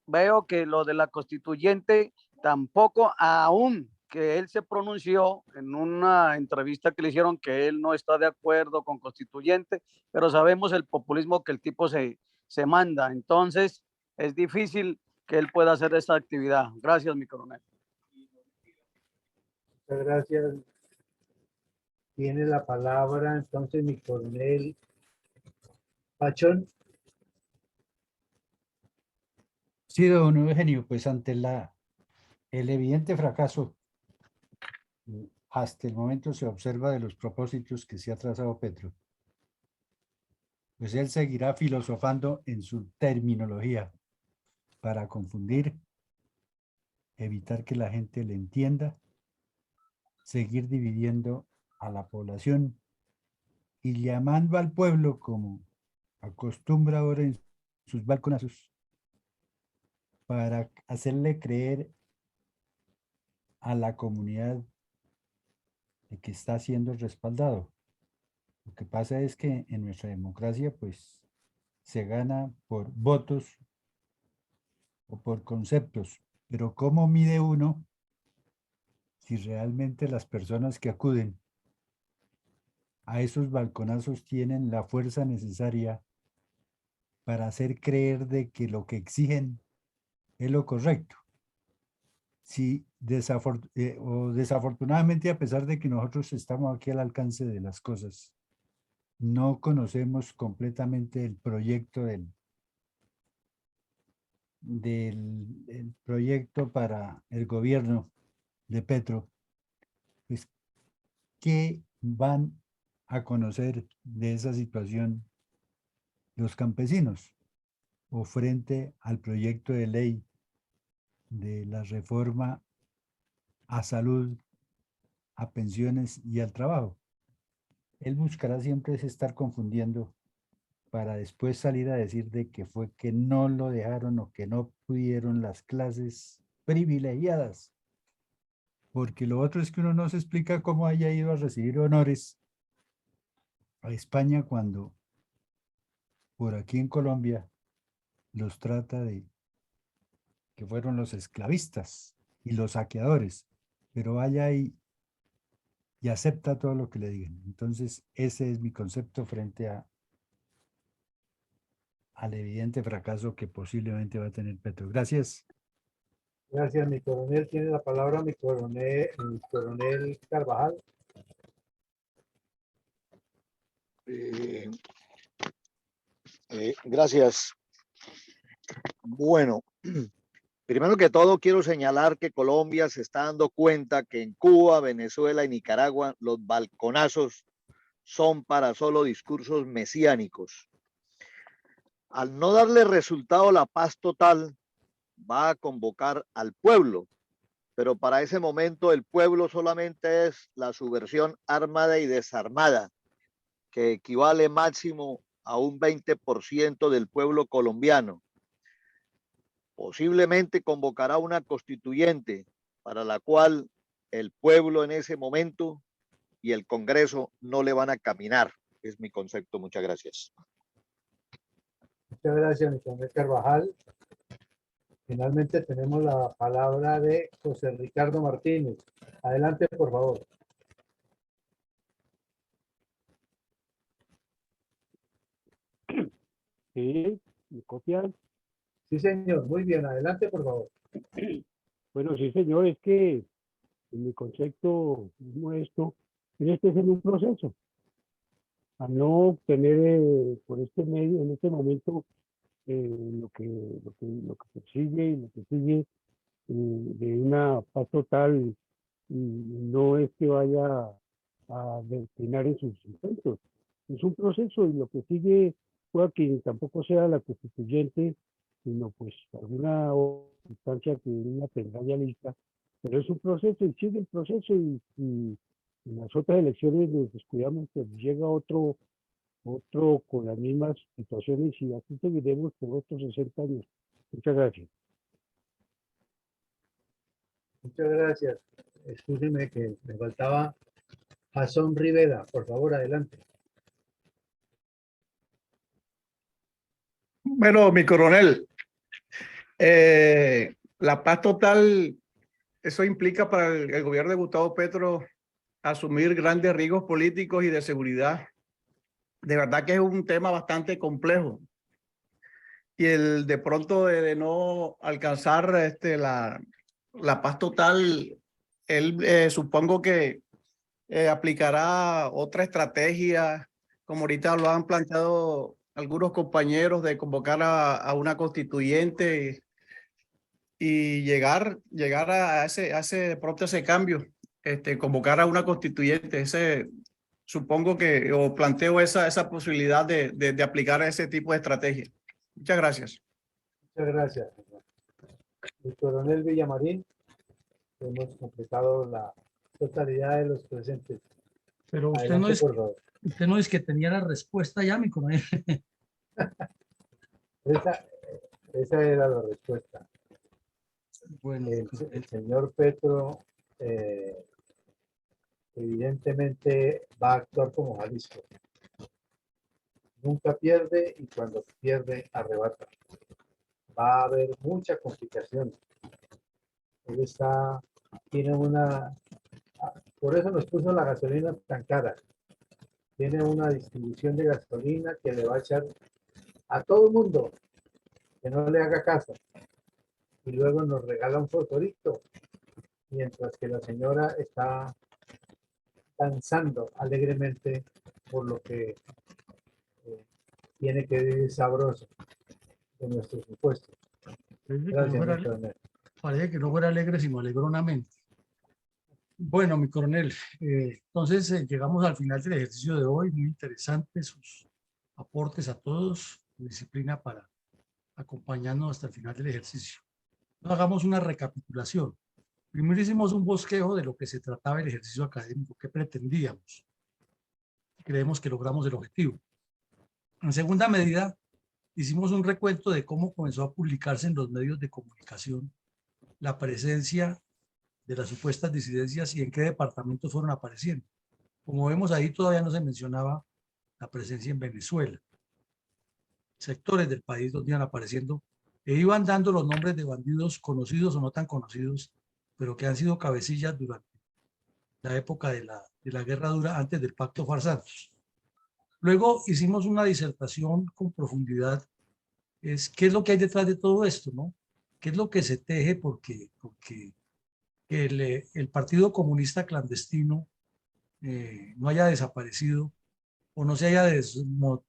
veo que lo de la constituyente tampoco, aún que él se pronunció en una entrevista que le hicieron que él no está de acuerdo con constituyente, pero sabemos el populismo que el tipo se manda. Entonces, es difícil que él pueda hacer esa actividad. Gracias, mi coronel. Muchas gracias. Tiene la palabra entonces mi coronel Pachón. Sí, don Eugenio, pues ante el evidente fracaso hasta el momento se observa de los propósitos que se ha trazado Petro, pues él seguirá filosofando en su terminología para confundir, evitar que la gente le entienda, seguir dividiendo a la población y llamando al pueblo, como acostumbra ahora en sus balconazos, para hacerle creer a la comunidad de que está siendo respaldado. Lo que pasa es que en nuestra democracia, pues, se gana por votos o por conceptos, pero ¿cómo mide uno si realmente las personas que acuden a esos balconazos tienen la fuerza necesaria para hacer creer de que lo que exigen es lo correcto? Si desafortunadamente, a pesar de que nosotros estamos aquí al alcance de las cosas, no conocemos completamente el proyecto del proyecto para el gobierno de Petro, pues, ¿qué van a conocer de esa situación los campesinos o frente al proyecto de ley de la reforma a salud, a pensiones y al trabajo? Él buscará siempre estar confundiendo para después salir a decir de que fue que no lo dejaron o que no pudieron las clases privilegiadas. Porque lo otro es que uno no se explica cómo haya ido a recibir honores a España cuando por aquí en Colombia los trata de que fueron los esclavistas y los saqueadores, pero vaya y acepta todo lo que le digan. Entonces, ese es mi concepto frente al evidente fracaso que posiblemente va a tener Petro. Gracias. Gracias, mi coronel. Tiene la palabra mi coronel Carvajal. Gracias. Bueno, primero que todo quiero señalar que Colombia se está dando cuenta que en Cuba, Venezuela y Nicaragua los balconazos son para solo discursos mesiánicos. Al no darle resultado la paz total, va a convocar al pueblo, pero para ese momento el pueblo solamente es la subversión armada y desarmada, que equivale máximo a un 20% del pueblo colombiano. Posiblemente convocará una constituyente para la cual el pueblo en ese momento y el Congreso no le van a caminar. Es mi concepto. Muchas gracias. Muchas gracias, mi coronel Carvajal. Finalmente tenemos la palabra de José Ricardo Martínez. Adelante, por favor. Sí, ¿me copian? Sí, señor. Muy bien. Adelante, por favor. Bueno, sí, señor, es que en mi concepto modesto, tiene que ser un proceso. A no obtener por este medio, en este momento, lo que persigue y lo que sigue de una paz total, no es que vaya a declinar en sus intentos. Es un proceso y lo que sigue puede que tampoco sea la constituyente, sino pues alguna instancia que una tendrá ya lista, pero es un proceso y sigue el proceso y en las otras elecciones nos descuidamos que llega otro con las mismas situaciones y así seguiremos por otros 60 años. Muchas gracias. Muchas gracias. Escúcheme que me faltaba Jason Rivera. Por favor, adelante. Bueno, mi coronel, la paz total, eso implica para el gobierno de Gustavo Petro asumir grandes riesgos políticos y de seguridad. De verdad que es un tema bastante complejo. Y el de pronto de no alcanzar la paz total, él supongo que aplicará otra estrategia, como ahorita lo han planteado algunos compañeros, de convocar a una constituyente y llegar a ese de pronto ese cambio. convocar a una constituyente. Supongo que, o planteo esa posibilidad de aplicar ese tipo de estrategia. Muchas gracias. Muchas gracias. El coronel Villamarín, hemos completado la totalidad de los presentes. Pero usted Adelante, no es, por favor. usted no es que tenía la respuesta ya, mi coronel. Esa era la respuesta. Bueno, el señor Petro evidentemente va a actuar como Jalisco. Nunca pierde y cuando pierde arrebata. Va a haber mucha complicación. Él tiene por eso nos puso la gasolina tan cara. Tiene una distribución de gasolina que le va a echar a todo el mundo que no le haga caso. Y luego nos regala un fosforito, mientras que la señora está danzando alegremente por lo que tiene que vivir sabroso de nuestros impuestos. Gracias, parece que no fuera alegre, sino alegronamente. Bueno, mi coronel, entonces llegamos al final del ejercicio de hoy. Muy interesante sus aportes a todos, disciplina para acompañarnos hasta el final del ejercicio. Hagamos una recapitulación. Primero hicimos un bosquejo de lo que se trataba el ejercicio académico, qué pretendíamos. Creemos que logramos el objetivo. En segunda medida, hicimos un recuento de cómo comenzó a publicarse en los medios de comunicación la presencia de las supuestas disidencias y en qué departamentos fueron apareciendo. Como vemos ahí, todavía no se mencionaba la presencia en Venezuela. Sectores del país donde iban apareciendo e iban dando los nombres de bandidos conocidos o no tan conocidos, pero que han sido cabecillas durante la época de la guerra dura antes del Pacto Farsantos. Luego hicimos una disertación con profundidad, qué es lo que hay detrás de todo esto, ¿no? ¿Qué es lo que se teje porque el Partido Comunista clandestino no haya desaparecido o no se haya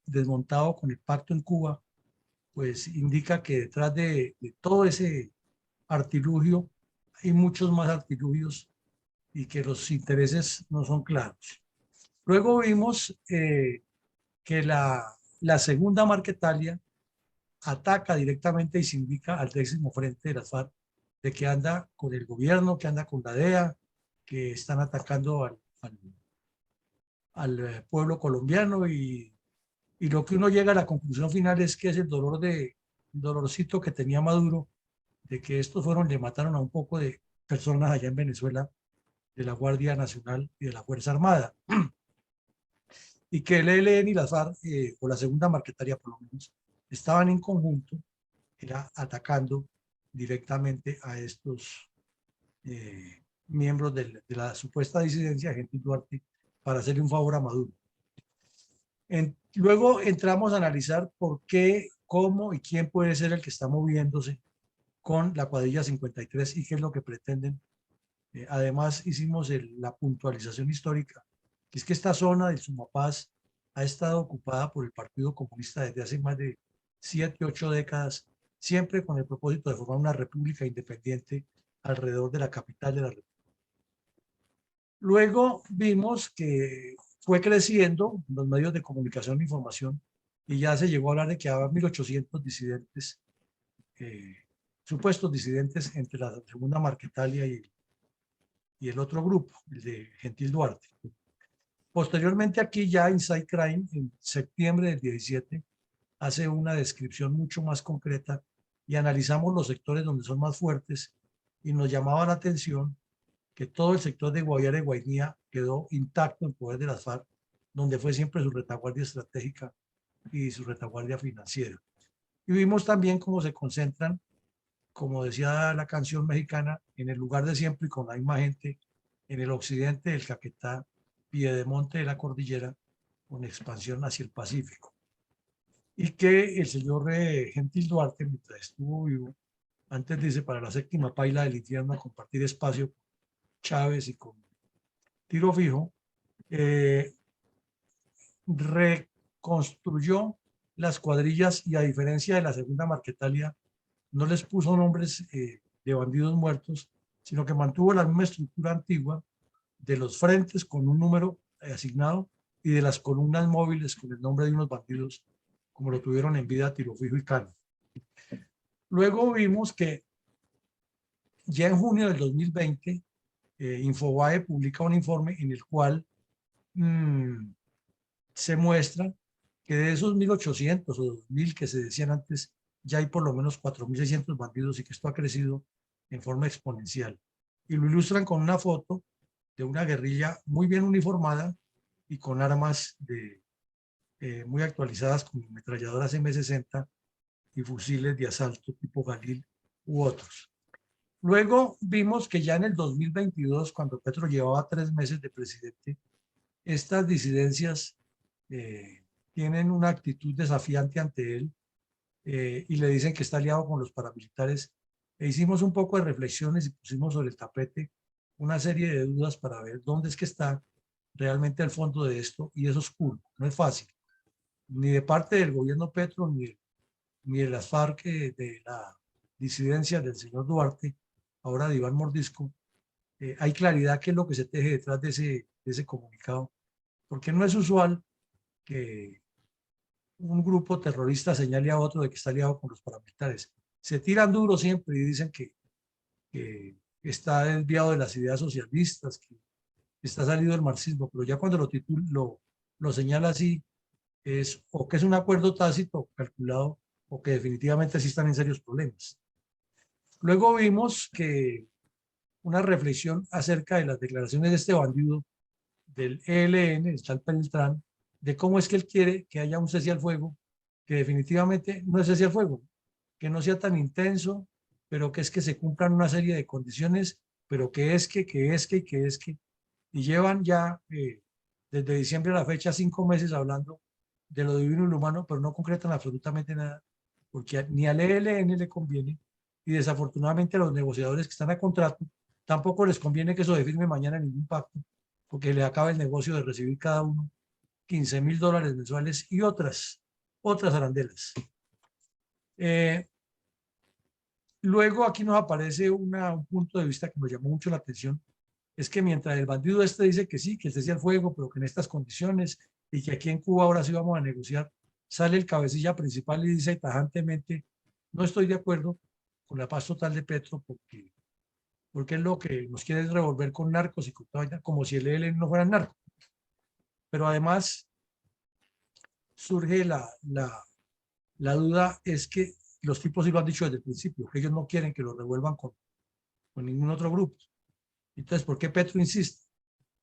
desmontado con el pacto en Cuba? Pues indica que detrás de todo ese artilugio hay muchos más artilugios y que los intereses no son claros. Luego vimos que la segunda Marquetalia ataca directamente y se indica al 10º Frente de las FARC de que anda con el gobierno, que anda con la DEA, que están atacando al pueblo colombiano y lo que uno llega a la conclusión final es que es el dolorcito que tenía Maduro de que estos le mataron a un poco de personas allá en Venezuela de la Guardia Nacional y de la Fuerza Armada. Y que el ELN y las FARC, o la segunda Marquetalia por lo menos, estaban en conjunto, era atacando directamente a estos miembros de la supuesta disidencia, Gentil Duarte, para hacerle un favor a Maduro. Luego entramos a analizar por qué, cómo y quién puede ser el que está moviéndose con la cuadrilla 53 y qué es lo que pretenden. Además hicimos la puntualización histórica, que es que esta zona del Sumapaz ha estado ocupada por el Partido Comunista desde hace más de 7, 8 décadas, siempre con el propósito de formar una república independiente alrededor de la capital de la república. Luego vimos que fue creciendo los medios de comunicación e información y ya se llegó a hablar de que había 1.800 disidentes, supuestos disidentes entre la segunda Marquetalia y el otro grupo, el de Gentil Duarte. Posteriormente aquí ya Inside Crime, en septiembre del 17, hace una descripción mucho más concreta y analizamos los sectores donde son más fuertes y nos llamaba la atención que todo el sector de Guaviare y Guainía quedó intacto en poder de las FARC, donde fue siempre su retaguardia estratégica y su retaguardia financiera. Y vimos también cómo se concentran, como decía la canción mexicana, en el lugar de siempre y con la misma gente, en el occidente del Caquetá, piedemonte de la cordillera, con expansión hacia el Pacífico. Y que el señor Gentil Duarte, mientras estuvo vivo, antes dice, para la séptima paila del infierno, a compartir espacio con Chávez y con Tiro Fijo, reconstruyó las cuadrillas y a diferencia de la segunda Marquetalia, no les puso nombres de bandidos muertos, sino que mantuvo la misma estructura antigua de los frentes con un número asignado y de las columnas móviles con el nombre de unos bandidos, como lo tuvieron en vida Tirofijo y Cano. Luego vimos que ya en junio del 2020, Infobae publica un informe en el cual se muestra que de esos 1.800 o 2.000 que se decían antes, ya hay por lo menos 4.600 bandidos y que esto ha crecido en forma exponencial. Y lo ilustran con una foto de una guerrilla muy bien uniformada y con armas muy actualizadas como ametralladoras M60 y fusiles de asalto tipo Galil u otros. Luego vimos que ya en el 2022, cuando Petro llevaba 3 meses de presidente, estas disidencias tienen una actitud desafiante ante él y le dicen que está aliado con los paramilitares. E hicimos un poco de reflexiones y pusimos sobre el tapete una serie de dudas para ver dónde es que está realmente el fondo de esto, y es oscuro, no es fácil, ni de parte del gobierno Petro, ni de las FARC, de la disidencia del señor Duarte, ahora de Iván Mordisco. Hay claridad qué es lo que se teje detrás de ese comunicado, porque no es usual que un grupo terrorista señale a otro de que está aliado con los paramilitares. Se tiran duro siempre y dicen que está desviado de las ideas socialistas, que está salido del marxismo, pero ya cuando lo señala así, es o que es un acuerdo tácito calculado o que definitivamente sí están en serios problemas. Luego vimos que una reflexión acerca de las declaraciones de este bandido del ELN, el tal Beltrán, de cómo es que él quiere que haya un cese al fuego, que definitivamente no es cese al fuego, que no sea tan intenso, pero que es que se cumplan una serie de condiciones, pero y llevan ya desde diciembre a la fecha 5 meses hablando de lo divino y lo humano, pero no concretan absolutamente nada, porque ni al ELN le conviene, y desafortunadamente a los negociadores que están a contrato tampoco les conviene que eso se firme mañana ningún pacto, porque le acaba el negocio de recibir cada uno $15.000 mensuales y otras arandelas. Luego aquí nos aparece un punto de vista que nos llamó mucho la atención, es que mientras el bandido este dice que sí, que el cese al fuego, pero que en estas condiciones, y que aquí en Cuba ahora sí vamos a negociar, sale el cabecilla principal y dice tajantemente: no estoy de acuerdo con la paz total de Petro, porque es lo que nos quiere revolver con narcos y con toda, como si el ELN no fuera narco. Pero además surge la duda, es que los tipos sí lo han dicho desde el principio, que ellos no quieren que lo revuelvan con ningún otro grupo. Entonces, ¿por qué Petro insiste?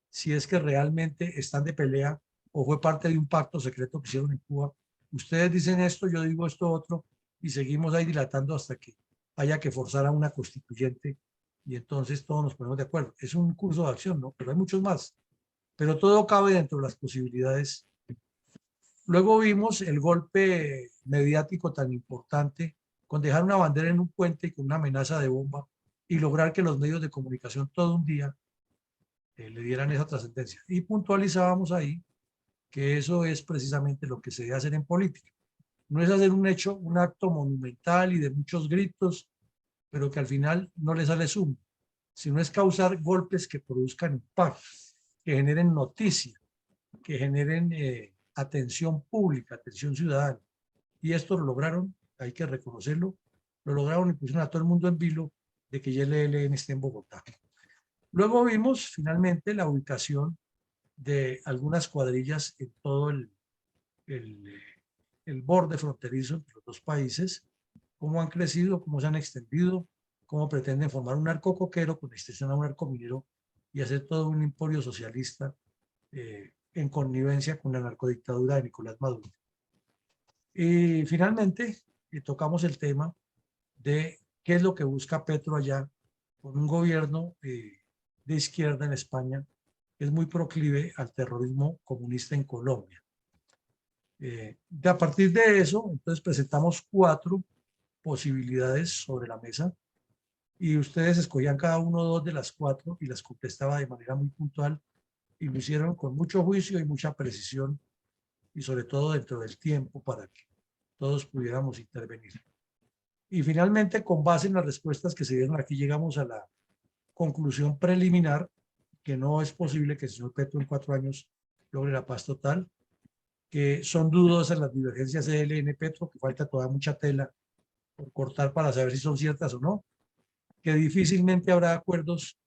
Si es que realmente están de pelea o fue parte de un pacto secreto que hicieron en Cuba. Ustedes dicen esto, yo digo esto otro, y seguimos ahí dilatando hasta que haya que forzar a una constituyente, y entonces todos nos ponemos de acuerdo. Es un curso de acción, ¿no? Pero hay muchos más. Pero todo cabe dentro de las posibilidades. Luego vimos el golpe mediático tan importante con dejar una bandera en un puente y con una amenaza de bomba, y lograr que los medios de comunicación todo un día le dieran esa trascendencia. Y puntualizábamos ahí que eso es precisamente lo que se debe hacer en política. No es hacer un acto monumental y de muchos gritos, pero que al final no le sale zoom, sino es causar golpes que produzcan impacto, que generen noticia, que generen atención pública, atención ciudadana. Y esto lo lograron, hay que reconocerlo, lo lograron y pusieron a todo el mundo en vilo de que ya el ELN esté en Bogotá. Luego vimos finalmente la ubicación de algunas cuadrillas en todo el borde fronterizo entre los dos países, cómo han crecido, cómo se han extendido, cómo pretenden formar un narco coquero con extensión a un narco minero y hacer todo un emporio socialista en connivencia con la narcodictadura de Nicolás Maduro. Y finalmente tocamos el tema de qué es lo que busca Petro allá con un gobierno de izquierda en España que es muy proclive al terrorismo comunista en Colombia. A partir de eso, entonces presentamos 4 posibilidades sobre la mesa y ustedes escogían cada uno 2 de las 4 y las contestaba de manera muy puntual, y lo hicieron con mucho juicio y mucha precisión, y sobre todo dentro del tiempo para que todos pudiéramos intervenir. Y finalmente, con base en las respuestas que se dieron aquí, llegamos a la conclusión preliminar que no es posible que el señor Petro en 4 años logre la paz total, que son dudosas las divergencias de ELN-Petro, que falta todavía mucha tela por cortar para saber si son ciertas o no, que difícilmente habrá acuerdos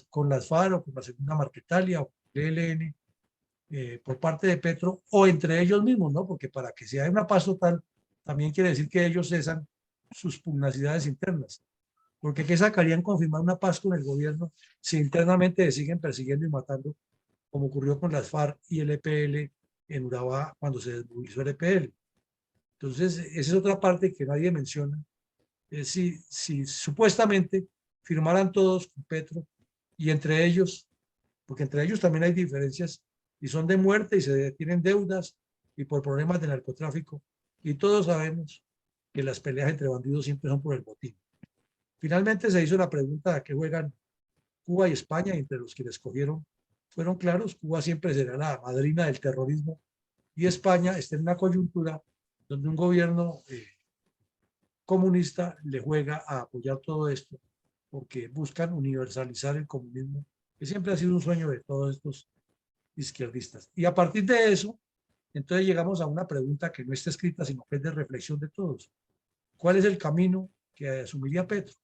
con las FARC o con la Segunda Marquetalia o con el ELN por parte de Petro o entre ellos mismos, ¿no? Porque para que sea una paz total también quiere decir que ellos cesan sus pugnacidades internas. Porque ¿qué sacarían confirmar una paz con el gobierno si internamente se siguen persiguiendo y matando, como ocurrió con las FARC y el EPL en Urabá cuando se desmovilizó el EPL? Entonces, esa es otra parte que nadie menciona. Si supuestamente firmaran todos con Petro y entre ellos, porque entre ellos también hay diferencias y son de muerte y se tienen deudas y por problemas de narcotráfico, y todos sabemos que las peleas entre bandidos siempre son por el botín. Finalmente se hizo la pregunta de qué juegan Cuba y España, y entre los que les escogieron fueron claros. Cuba siempre será la madrina del terrorismo y España está en una coyuntura donde un gobierno comunista le juega a apoyar todo esto porque buscan universalizar el comunismo, que siempre ha sido un sueño de todos estos izquierdistas. Y a partir de eso, entonces llegamos a una pregunta que no está escrita, sino que es de reflexión de todos. ¿Cuál es el camino que asumiría Petro?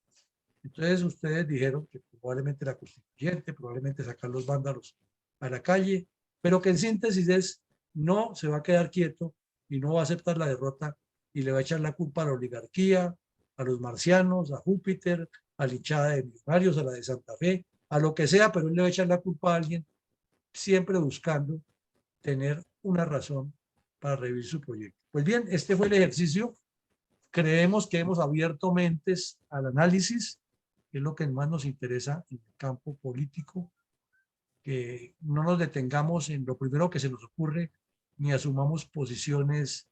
Entonces ustedes dijeron que probablemente la constituyente, probablemente sacar los vándalos a la calle, pero que en síntesis es no se va a quedar quieto y no va a aceptar la derrota y le va a echar la culpa a la oligarquía, a los marcianos, a Júpiter, a la hinchada de Millonarios, a la de Santa Fe, a lo que sea, pero él le va a echar la culpa a alguien, siempre buscando tener una razón para revivir su proyecto. Pues bien, este fue el ejercicio. Creemos que hemos abierto mentes al análisis, que es lo que más nos interesa en el campo político, que no nos detengamos en lo primero que se nos ocurre, ni asumamos posiciones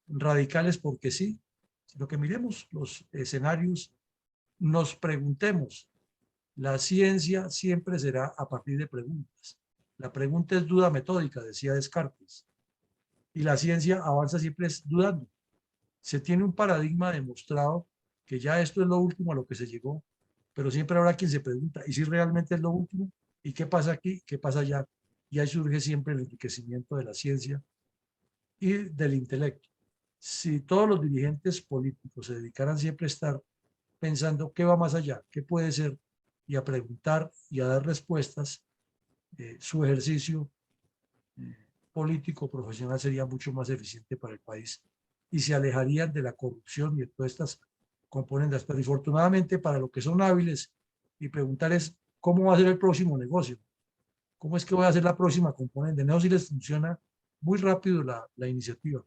radicales porque sí, sino que miremos los escenarios, nos preguntemos. La ciencia siempre será a partir de preguntas. La pregunta es duda metódica, decía Descartes, y la ciencia avanza siempre dudando. Se tiene un paradigma demostrado que ya esto es lo último a lo que se llegó, pero siempre habrá quien se pregunta, ¿y si realmente es lo último? ¿Y qué pasa aquí? ¿Qué pasa allá? Y ahí surge siempre el enriquecimiento de la ciencia y del intelecto. Si todos los dirigentes políticos se dedicaran siempre a estar pensando qué va más allá, qué puede ser, y a preguntar y a dar respuestas, su ejercicio político profesional sería mucho más eficiente para el país y se alejarían de la corrupción y de todas estas componentes. Pero infortunadamente para los que son hábiles y preguntarles cómo va a ser el próximo negocio, cómo es que voy a hacer la próxima componente, no, si les funciona muy rápido la iniciativa,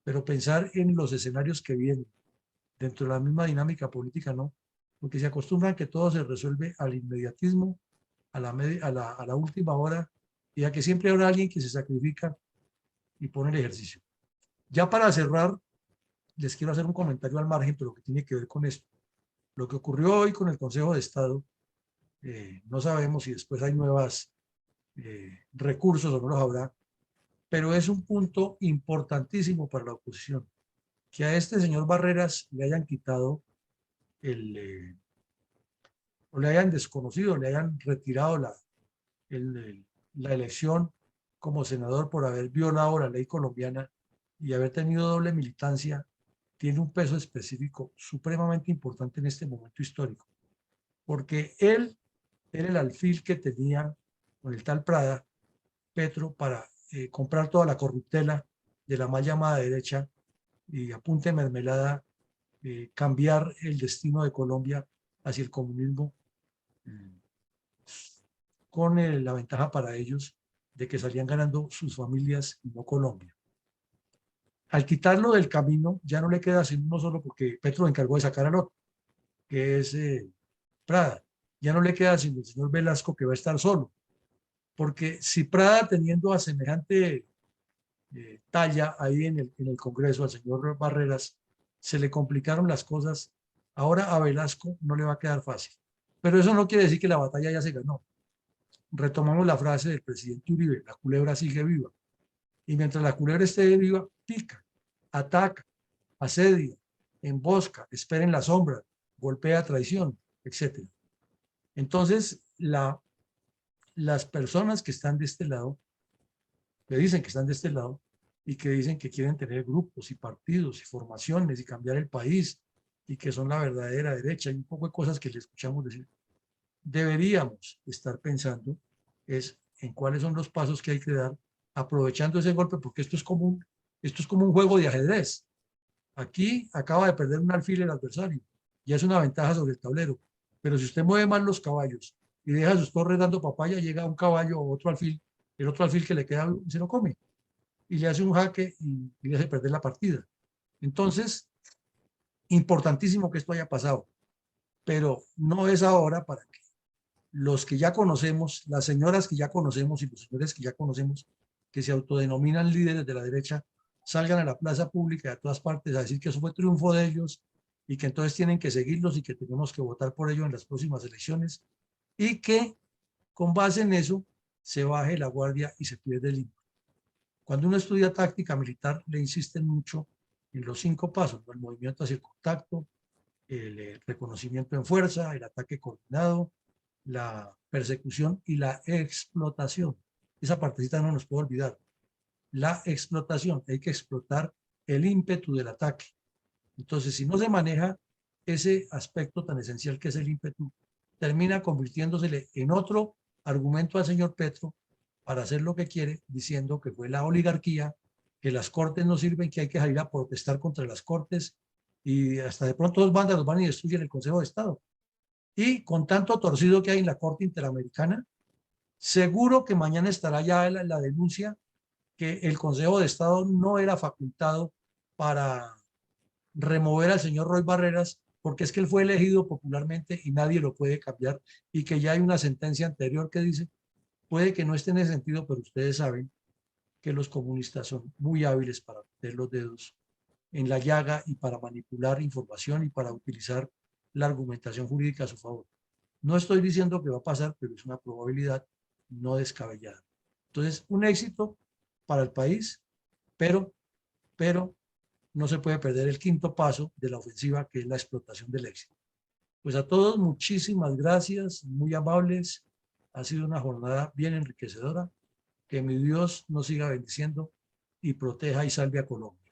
pero pensar en los escenarios que vienen dentro de la misma dinámica política no, porque se acostumbran que todo se resuelve al inmediatismo, a la última hora, y a que siempre habrá alguien que se sacrifica y pone el ejercicio. Ya para cerrar, les quiero hacer un comentario al margen, pero que tiene que ver con esto. Lo que ocurrió hoy con el Consejo de Estado, no sabemos si después hay nuevos recursos o no los habrá, pero es un punto importantísimo para la oposición. Que a este señor Barreras le hayan quitado o le hayan desconocido, le hayan retirado la elección como senador por haber violado la ley colombiana y haber tenido doble militancia, tiene un peso específico supremamente importante en este momento histórico, porque él era el alfil que tenía con el tal Prada, Petro, para comprar toda la corruptela de la mal llamada derecha y a punta de mermelada cambiar el destino de Colombia hacia el comunismo, con la ventaja para ellos de que salían ganando sus familias y no Colombia. Al quitarlo del camino, ya no le queda sino uno solo, porque Petro encargó de sacar al otro, que es Prada. Ya no le queda sino el señor Velasco, que va a estar solo. Porque si Prada, teniendo a semejante talla ahí en el Congreso, al señor Barreras, se le complicaron las cosas, ahora a Velasco no le va a quedar fácil. Pero eso no quiere decir que la batalla ya se ganó. Retomamos la frase del presidente Uribe, la culebra sigue viva. Y mientras la culebra esté viva, pica, ataca, asedia, embosca, espera en la sombra, golpea a traición, etc. Entonces, la las personas que están de este lado, que dicen que están de este lado y que dicen que quieren tener grupos y partidos y formaciones y cambiar el país y que son la verdadera derecha y un poco de cosas que le escuchamos decir, deberíamos estar pensando es en cuáles son los pasos que hay que dar aprovechando ese golpe, porque esto es como un juego de ajedrez. Aquí acaba de perder un alfil el adversario, ya es una ventaja sobre el tablero, pero si usted mueve mal los caballos y deja sus torres dando papaya, llega un caballo o otro alfil, el otro alfil que le queda se lo come y le hace un jaque y le hace perder la partida. Entonces, importantísimo que esto haya pasado, pero no es ahora para que los que ya conocemos, las señoras que ya conocemos y los señores que ya conocemos, que se autodenominan líderes de la derecha, salgan a la plaza pública de todas partes a decir que eso fue triunfo de ellos y que entonces tienen que seguirlos y que tenemos que votar por ellos en las próximas elecciones y que con base en eso se baje la guardia y se pierde el ímpetu. Cuando uno estudia táctica militar le insisten mucho en los 5 pasos, ¿no? El movimiento hacia el contacto, el reconocimiento en fuerza, el ataque coordinado, la persecución y la explotación. Esa partecita no nos puede olvidar. La explotación, hay que explotar el ímpetu del ataque. Entonces, si no se maneja ese aspecto tan esencial que es el ímpetu, termina convirtiéndosele en otro argumento al señor Petro para hacer lo que quiere, diciendo que fue la oligarquía, que las cortes no sirven, que hay que salir a protestar contra las cortes y hasta de pronto dos bandas los van y destruyen el Consejo de Estado. Y con tanto torcido que hay en la Corte Interamericana, seguro que mañana estará ya la denuncia que el Consejo de Estado no era facultado para remover al señor Roy Barreras, porque es que él fue elegido popularmente y nadie lo puede cambiar, y que ya hay una sentencia anterior que dice, puede que no esté en ese sentido, pero ustedes saben que los comunistas son muy hábiles para meter los dedos en la llaga y para manipular información y para utilizar la argumentación jurídica a su favor. No estoy diciendo que va a pasar, pero es una probabilidad no descabellada. Entonces, un éxito para el país, pero no se puede perder el 5.º paso de la ofensiva, que es la explotación del éxito. Pues a todos, muchísimas gracias, muy amables. Ha sido una jornada bien enriquecedora. Que mi Dios nos siga bendiciendo y proteja y salve a Colombia.